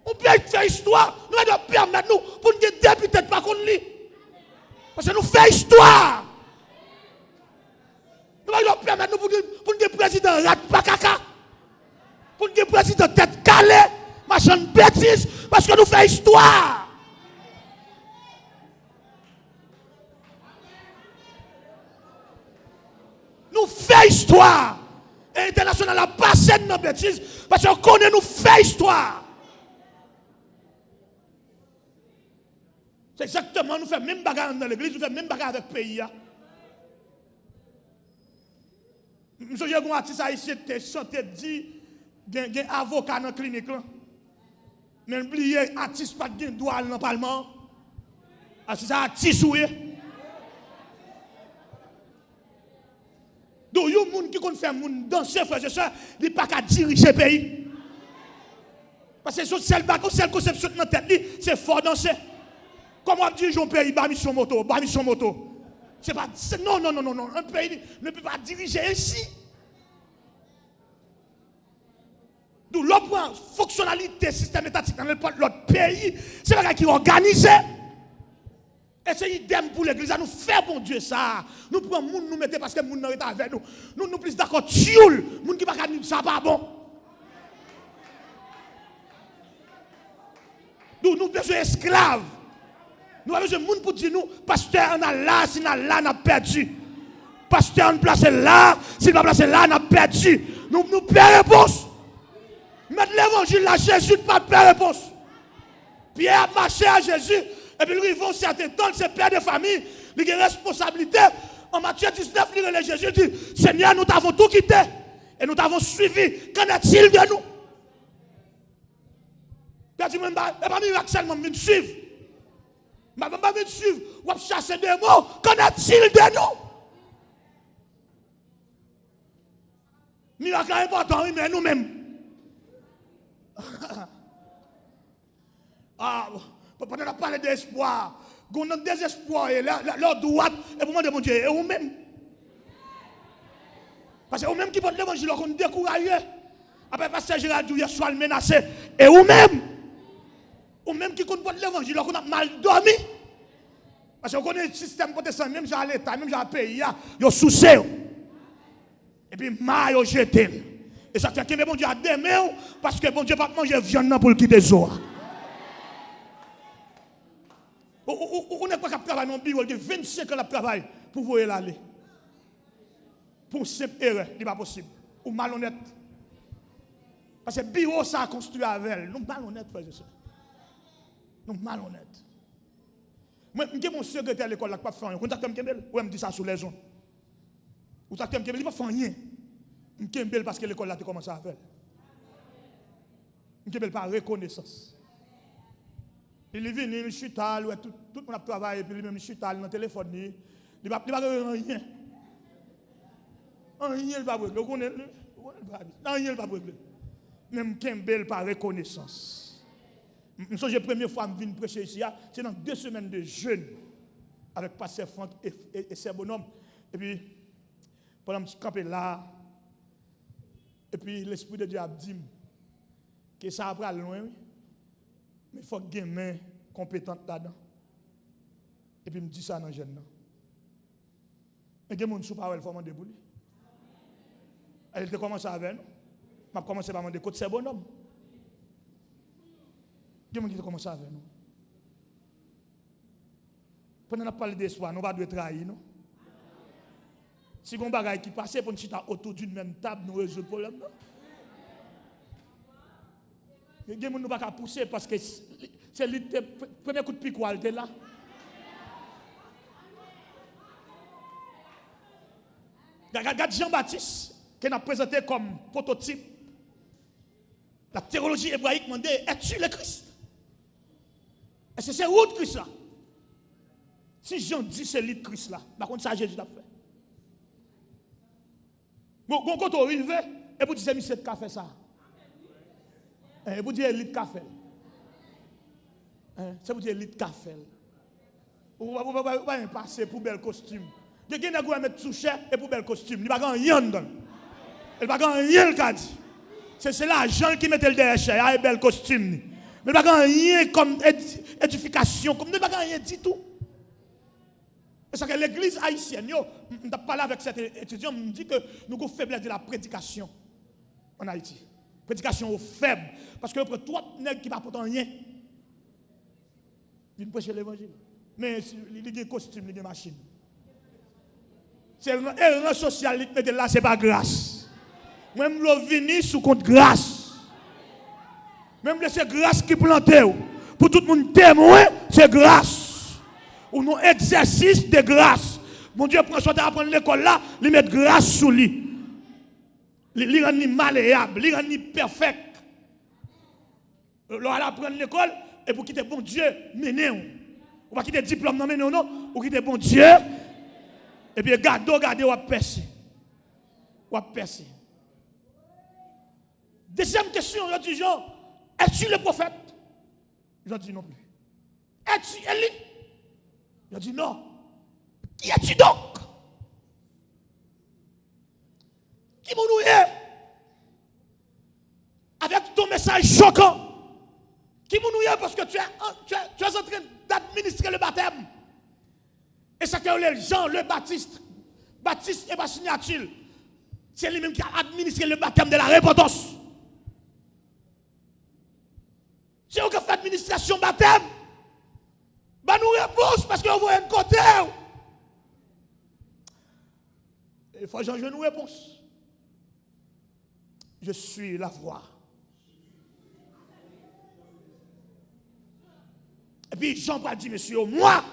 On peut faire histoire, nous doit permettre nous pour dire député pas qu'on lit. Parce que nous faisons histoire. Nous doit permettre nous pour dire président rat pas caca. Pour dire président tête calée, machin bêtise parce que nous faisons histoire. Nous faisons histoire. Et l'international a passé de nos bêtises parce qu'on connaît nous faisons histoire. C'est exactement, nous faisons même bagarre dans l'église, nous faisons même bagarre avec le pays. Monsieur, j'ai un artiste haïtien qui chanté dit qu'il y a un avocat dans la clinique. Mais oubliez, artiste pas de droit dans le Parlement. C'est ça, artiste ou donc, il y a des gens qui ont fait danser, frères et sœurs, ils ne peuvent pas diriger le pays. Parce que c'est la conception de notre tête, c'est fort danser. Comment diriger un pays, bah mission moto. C'est pas, non. Un pays ne peut pas diriger ainsi. D'où l'autre fonctionnalité système étatique dans l'autre pays, c'est pas qui est organisé. Et c'est idem pour l'église, nous fait bon Dieu ça. Nous prenons les gens, nous mettons parce que les gens sont avec nous. Nous plus d'accord, tioul, les gens qui ne sont pas ça pas bon. Nous besoin d'esclaves. Nous avons besoin de gens pour dire nous, pasteur, on a là, si on a là, on a perdu. Pasteur, on place là, si on a placé là, on a perdu. Nous perdons réponse. Mettre l'évangile à Jésus, pas de réponse. Pierre a marché à Jésus. Et puis, ils vont certains temps, c'est père de famille, il a une responsabilité. En Matthieu 19, il Jésus dit, Seigneur, nous t'avons tout quitté. Et nous t'avons suivi. Qu'en est-il de nous? Il a dit, et pas miracle seulement, me suivre. Je ne vais pas suivre ou chasser des mots. Qu'en est-il de nous? Miracle important, mais nous-mêmes. Pendant qu'on parle d'espoir, on a désespoir, et leur droite, et pour moi, mon Dieu, et vous-même. Parce que vous-même qui portent l'évangile, on est découragé. Après, pasteur Gérald hier soir menacé. Et vous-même, vous-même qui portent l'évangile, on a mal dormi. Parce que vous connaissez le système protestant, même dans l'État, même dans le pays, vous souciez. Et puis, vous jetez. Et ça fait que bon Dieu a demain, parce que bon Dieu va manger viande pour le quitter Zoa. On n'est pas capable de travailler dans le bureau, il y a 25 ans de travail pour vous aller. Pour une simple erreur, ce n'est pas possible. Ou malhonnête. Parce que le bureau, ça a construit avec elle. Nous malhonnêtes, frère, ça. Nous malhonnêtes. Moi, je suis mon secrétaire à l'école, qui n'a pas fait rien. Vous contactez Kembel? Ou elle me dit ça sous les ondes. Vous contactez Kembel, il n'a pas fait rien. Kembel parce que l'école a commencé à faire. Kembel par reconnaissance. Il est venu, il chuta, tout le monde a travaillé, puis lui-même il chuta dans le téléphone. Il ne va pas rien. Rien, il ne va pas régler. Rien, il ne va pas régler. Même Kembel par reconnaissance. Je suis la première fois que je viens prêcher ici, c'est dans 2 semaines de jeûne avec Pasteur Franck et ses bonhommes. Et puis, pendant que je campais là, et puis l'Esprit de Dieu a dit que ça va loin, mais il faut que des mains compétentes là-dedans. Et puis il me dit ça dans le jeûne. Et il y a des gens qui ne sont pas demander pour lui. Elle a commencé avec nous. Je vais commencer par demander côté ces bonhommes. Il y a des gens qui ont commencé avec nous. Pendant qu'on parle d'espoir, nous ne devons pas trahir. Non? Si on a des choses qui passent pour nous chita autour d'une même table, nous résoudre le problème. Il y a des gens qui ne peuvent pas pousser parce que c'est le premier coup de pique qui est là. Regarde Jean-Baptiste, qui a présenté comme prototype. La théologie hébraïque m'a dit, es-tu le Christ? Est-ce que c'est où le Christ là? Si Jean dit c'est le Christ là, par contre ça Jésus l'a fait. Bon, quand on arrive, et vous dites c'est monsieur qui fait ça. Et vous dites élite qui fait. C'est vous dites élite qui fait. Vous ne pouvez pas passer pour bel costume. Il y a des gens qui mettre sous cher et pour bel costume. Il n'y a pas rien dedans. Il n'y a pas rien le dit. C'est l'argent qui met le derrière cher, il y a bel costume. Mais il n'y a pas rien comme édification, comme il n'y a pas rien du tout. Et ça que l'église haïtienne, je parlé avec cet étudiant, me dit que nous avons faiblesse de la prédication en Haïti. Prédication faible. Parce que après 3 nègres qui ne portent rien, ils prêcher l'évangile. Mais il y a des costumes, il y a des machines. C'est le rang social qui là, ce n'est pas grâce. Même le vini sous compte grâce. Même c'est grâce qui plante. Pour tout le monde témoin, c'est grâce. Ou non exercice de grâce. Mon Dieu prend soin d'apprendre l'école là, il met grâce sous lui. Il rend malléable, il rend parfait. Là, elle apprend l'école et pour quitter bon Dieu, mener. Ou pas quitter diplôme non mener non, ou quitter bon Dieu. Et puis regardez, ou à percer. Ou à percer. Deuxième question, je dis Jean, es-tu le prophète? Je dis non plus. Es-tu Élie? Je dis non. Qui es-tu donc? Qui m'en est? Avec ton message choquant. Qui m'en est parce que tu es en train d'administrer le baptême. Et ça que Jean le Baptiste. Baptiste et pas signature. C'est lui-même qui a administré le baptême de la repentance. Si on fait administration baptême, bah nous réponse parce qu'on voit un côté. Il faut changer nos réponses. Je suis la voix. Et puis Jean va dire, monsieur, moi,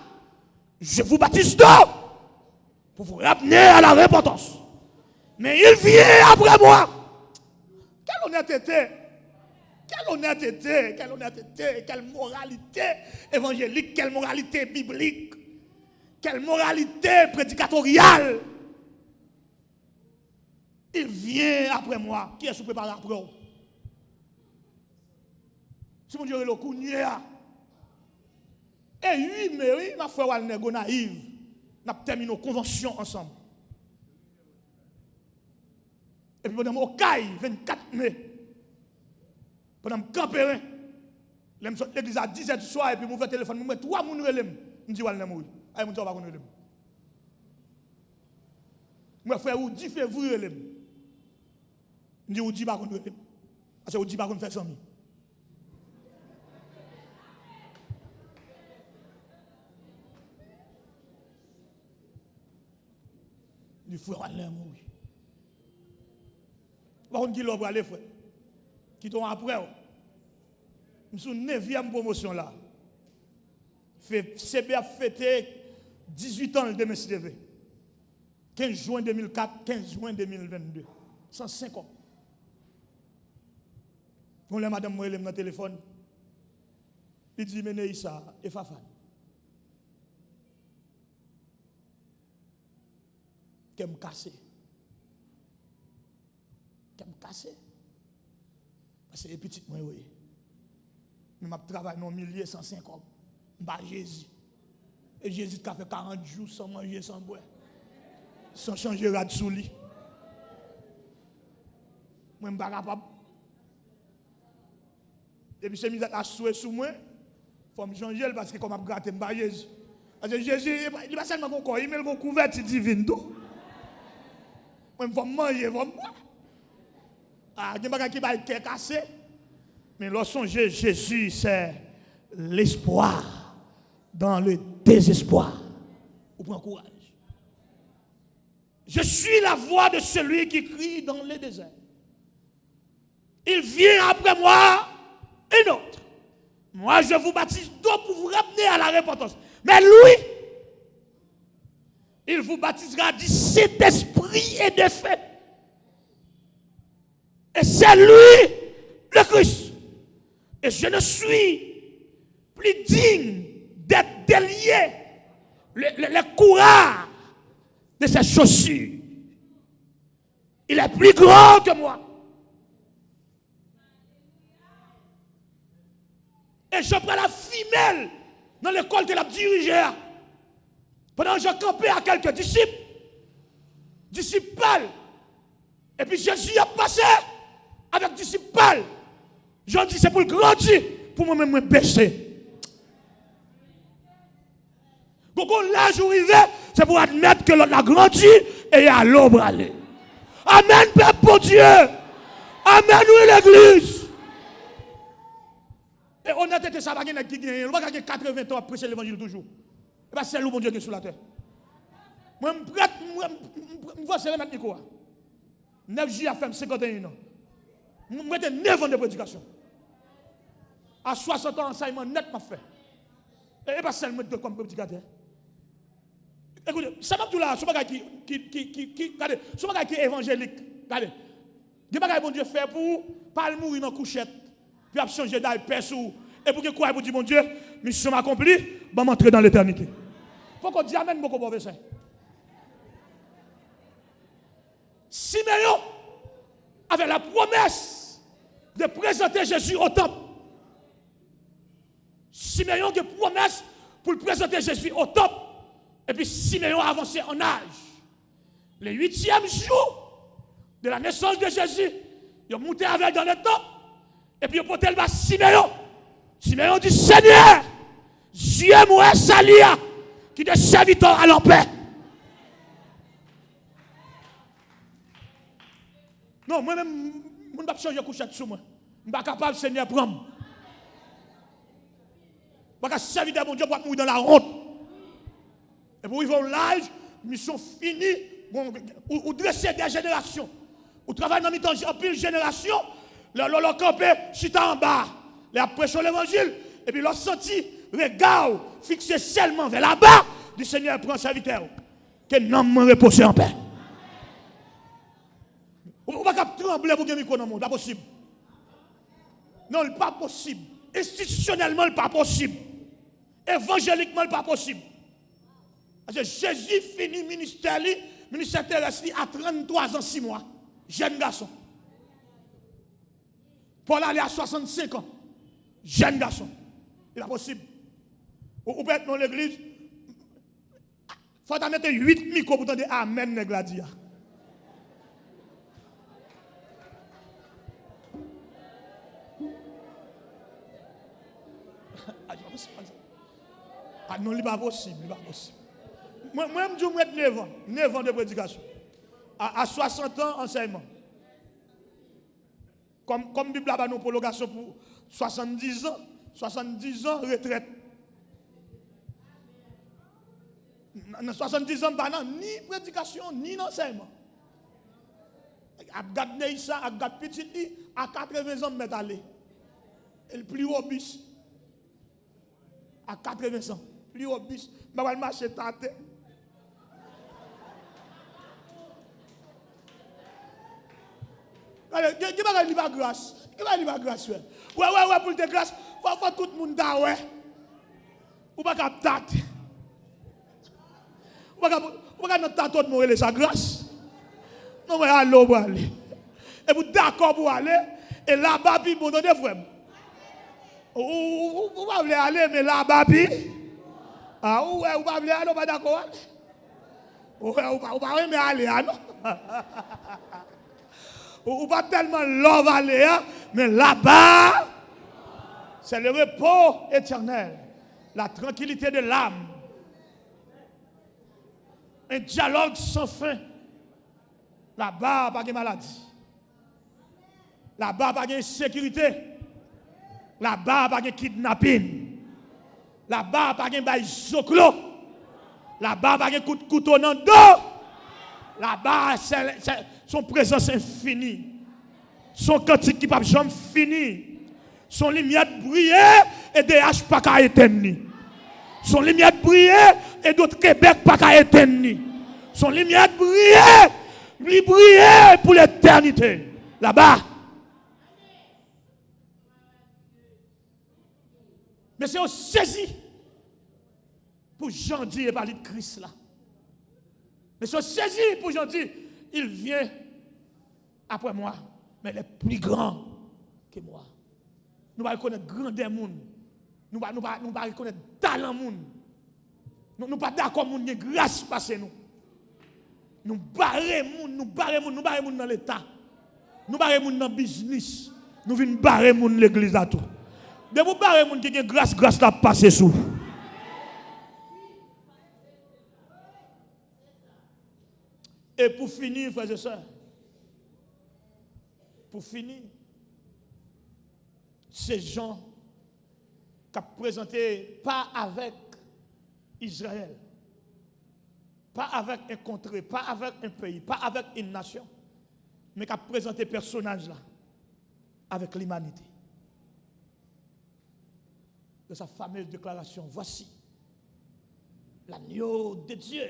je vous baptise d'eau pour vous ramener à la repentance. Mais il vient après moi. Quelle honnêteté. Quelle honnêteté, quelle moralité évangélique, quelle moralité biblique, quelle moralité prédicatoriale. Il vient après moi. Qui est-ce qui prépare après vous? Si mon Dieu est le cougné. Et oui, mais oui, ma foi, elle n'est naïve. Nous avons terminé nos conventions ensemble. Et puis pendant mon caille, 24 mai, pendant que je campais, l'église à 10h du soir, et puis je fais téléphone, je me dis 3 personnes relèvent. Je dis, elle est mourir. Je dis, on va relèvent. Je fais 10 février relèvent. Je dis, on dit pas qu'on relève. Parce que on dit pas qu'on fait 100 000. Il faut aller mourir. Par contre, qui l'a aller, frère? Qui t'ont après? Je suis 9e promotion là. CBA fêté 18 ans le demain CDV. 15 juin 2004, 15 juin 2022. 105 ans. On l'a madame moi dans le téléphone. Il dit, mais Neissa et Fafan. Qu'elle me casse. Qu'elle me casse. Parce que les petites, moi, oui. Mais je travaille dans 1105 hommes. Je suis Jésus. Et Jésus a fait 40 jours sans manger, sans boire. Sans changer de rad sous lit. Moi, je ne suis pas capable. Et puis, c'est mis à souhait sous moi. Il faut me changer parce que comme je gratte, je suis Jésus. Parce que Jésus, il n'est pas seulement mon corps, il met le couverture divine. Moi, je vais manger, je vais boire. Ah, il y a des gens qui sont cassés. Mais lorsqu'on Jésus, c'est l'espoir dans le désespoir. Vous prenez courage. Je suis la voix de celui qui crie dans le désert. Il vient après moi, un autre. Moi, je vous baptise d'eau pour vous ramener à la repentance. Mais lui, il vous baptisera du Saint-Esprit et de feu. Et c'est lui, le Christ. Et je ne suis plus digne d'être délié le courage de ses chaussures. Il est plus grand que moi. Et je prends la femelle dans l'école de la dirigée. Pendant que je campais à quelques disciples parlent. Et puis Jésus a passé avec disciples parlent. Je dis c'est pour le grandir, pour moi-même me baisser. Donc l'âge où il est, c'est pour admettre que l'autre a grandi et à l'ombre aller. Amen, Père pour Dieu. Amen, oui, l'église. Et honnêteté, ça va gagner qui gagne. On va gagner 80 ans à prêcher l'évangile toujours. Et bien, c'est où mon Dieu qui est sur la terre. Moi, je suis prêt, je vais serrer notre micro. 9 juillet à faire 51 ans. Je suis 9 ans de prédication. À 60 ans, enseignement net m'a fait. Et pas seulement comme prédicateur. Écoutez, ça m'a tout là, ce bagage regardez, ce bagage qui est évangélique. Regardez. Ce bagage bon Dieu fait pour pas mourir dans couchette. Puis changer d'ail perso. Et pour que quoi pour dire mon Dieu, mission accomplie, va m'entrer dans l'éternité. Pourquoi dit amen beaucoup pour ça? Simeon avait la promesse de présenter Jésus au temple. Simeon a une promesse pour présenter Jésus au temple. Et puis Simeon a avancé en âge. Le 8e jour de la naissance de Jésus, il a monté avec dans le temple. Et puis il a porté le bas Simeon. Simeon dit Seigneur, Dieu moi salia, qui te serviteur à leur paix. Non, moi-même, je ne vais pas changer de couchette sur moi. Je ne suis pas capable, Seigneur, de prendre. Je ne vais pas servir de mon Dieu pour mourir dans la honte. Et pour vivre l'âge, mission finie, ou dresser des générations. Ou travailler dans mi-temps en pile génération, le campé, chita en bas, les prêcher l'évangile, et puis leur senti, regard fixé seulement vers là-bas, du Seigneur prend serviteur. Que non me repose en paix. On ne va pas trembler pour que micro dans le monde, pas possible. Non, ce n'est pas possible. Institutionnellement, ce n'est pas possible. Évangéliquement, ce n'est pas possible. Parce que Jésus finit ministère terrestre à 33 ans, 6 mois. Jeune garçon. Paul allait à 65 ans. Jeune garçon. C'est pas possible. Ou peut être dans l'église, il faut mettre 8 micros pour dire Amen, Negladia. Ah non, il n'est pas possible. Moi, je me dis 9 ans de prédication. À 60 ans, enseignement. Comme la Bible a une prolongation pour 70 ans, retraite. Dans 70 ans, ni prédication, ni enseignement. Regarde ça, regarde petit, à 80 ans, mettre aller. Et le plus haut bis. À 80 ans, plus haut bis. Je vais marcher tâté. Allez, qui va lui faire grâce? Qui va lui faire grâce? Ouais, pour te grâce, il faut tout le monde là, ouais. Ou pas qu'à tâte. Ou pas qu'à tâte tout le monde, sa grâce. Non, mais allô, pour aller. Et vous d'accord pour aller, et là-bas, puis vous donnez frère. Ou pas voulez aller, mais là-bas, puis. Ah, ouais, ou pas voulez aller, pas d'accord. Ou pas aimer aller, non? Ou pas tellement love aller, mais là-bas, c'est le repos éternel, la tranquillité de l'âme, un dialogue sans fin. Là-bas, pas de maladie. Là-bas, pas de sécurité. Là-bas, pas de kidnapping. Là-bas, pas de bail zoclo. Là-bas, pas de coup de couteau dans le dos. Là-bas, son présence infinie. Son cantique qui ne peut jamais finir. Son lumière briller et des haches pas qu'à éteindre. Son lumière briller et d'autres Québec pas qu'à éteindre. Son lumière briller pour l'éternité. Là-bas. Mais c'est aussi saisi pour Jean dire et parler de Christ là. Mais c'est saisi pour Jean dire, il vient après moi, mais il est plus grand que moi. Nous allons reconnaître grandeur monde. Nous allons reconnaître talent monde. Nous ne sommes pas d'accord monde qui grâce passé nous. Nous barrons monde dans l'état. Nous barrons monde dans le business. Nous venons barrer monde l'église à tout. De vous barrer monde qui grâce la passer sous. Et pour finir, frères et sœurs, ces gens qui ont présenté pas avec Israël, pas avec un contrée, pas avec un pays, pas avec une nation, mais qui ont présenté personnage là avec l'humanité. De sa fameuse déclaration, voici l'agneau de Dieu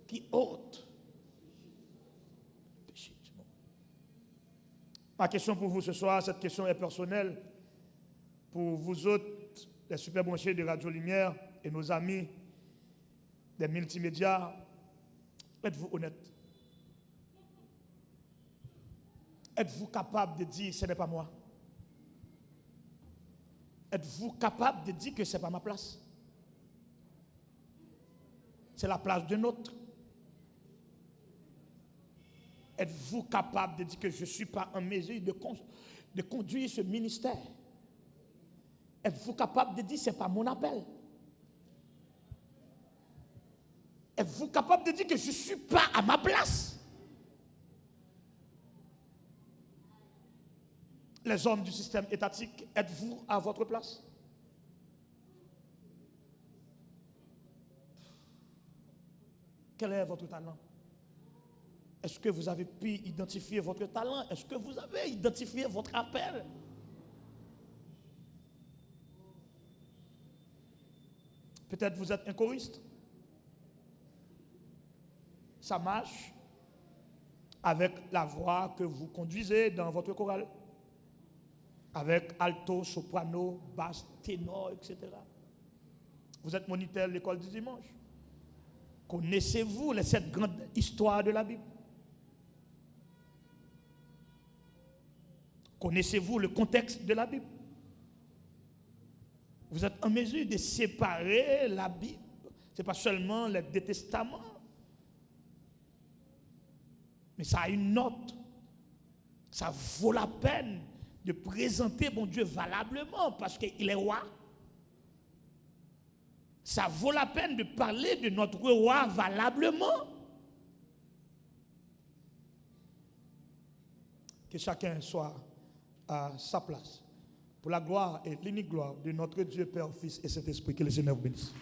qui ôte le péché du monde. Ma question pour vous ce soir, cette question est personnelle. Pour vous autres, les super branchés de Radio Lumière et nos amis des multimédias, êtes-vous honnête? Êtes-vous capable de dire ce n'est pas moi? Êtes-vous capable de dire que ce n'est pas ma place? C'est la place d'un autre. Êtes-vous capable de dire que je ne suis pas en mesure de conduire ce ministère? Êtes-vous capable de dire que ce n'est pas mon appel? Êtes-vous capable de dire que je ne suis pas à ma place? Les hommes du système étatique, êtes-vous à votre place? Quel est votre talent? Est-ce que vous avez pu identifier votre talent? Est-ce que vous avez identifié votre appel? Peut-être vous êtes un choriste. Ça marche avec la voix que vous conduisez dans votre chorale. avec alto, soprano, basse, ténor, etc. Vous êtes moniteur de l'école du dimanche. Connaissez-vous cette grande histoire de la Bible? Connaissez-vous le contexte de la Bible? Vous êtes en mesure de séparer la Bible. Ce n'est pas seulement les deux testaments. Mais ça a une note. Ça vaut la peine de présenter mon Dieu valablement parce qu'il est roi. Ça vaut la peine de parler de notre roi valablement. Que chacun soit à sa place. Pour la gloire et l'unique gloire de notre Dieu, Père, Fils et Saint-Esprit, que le Seigneur vous bénisse.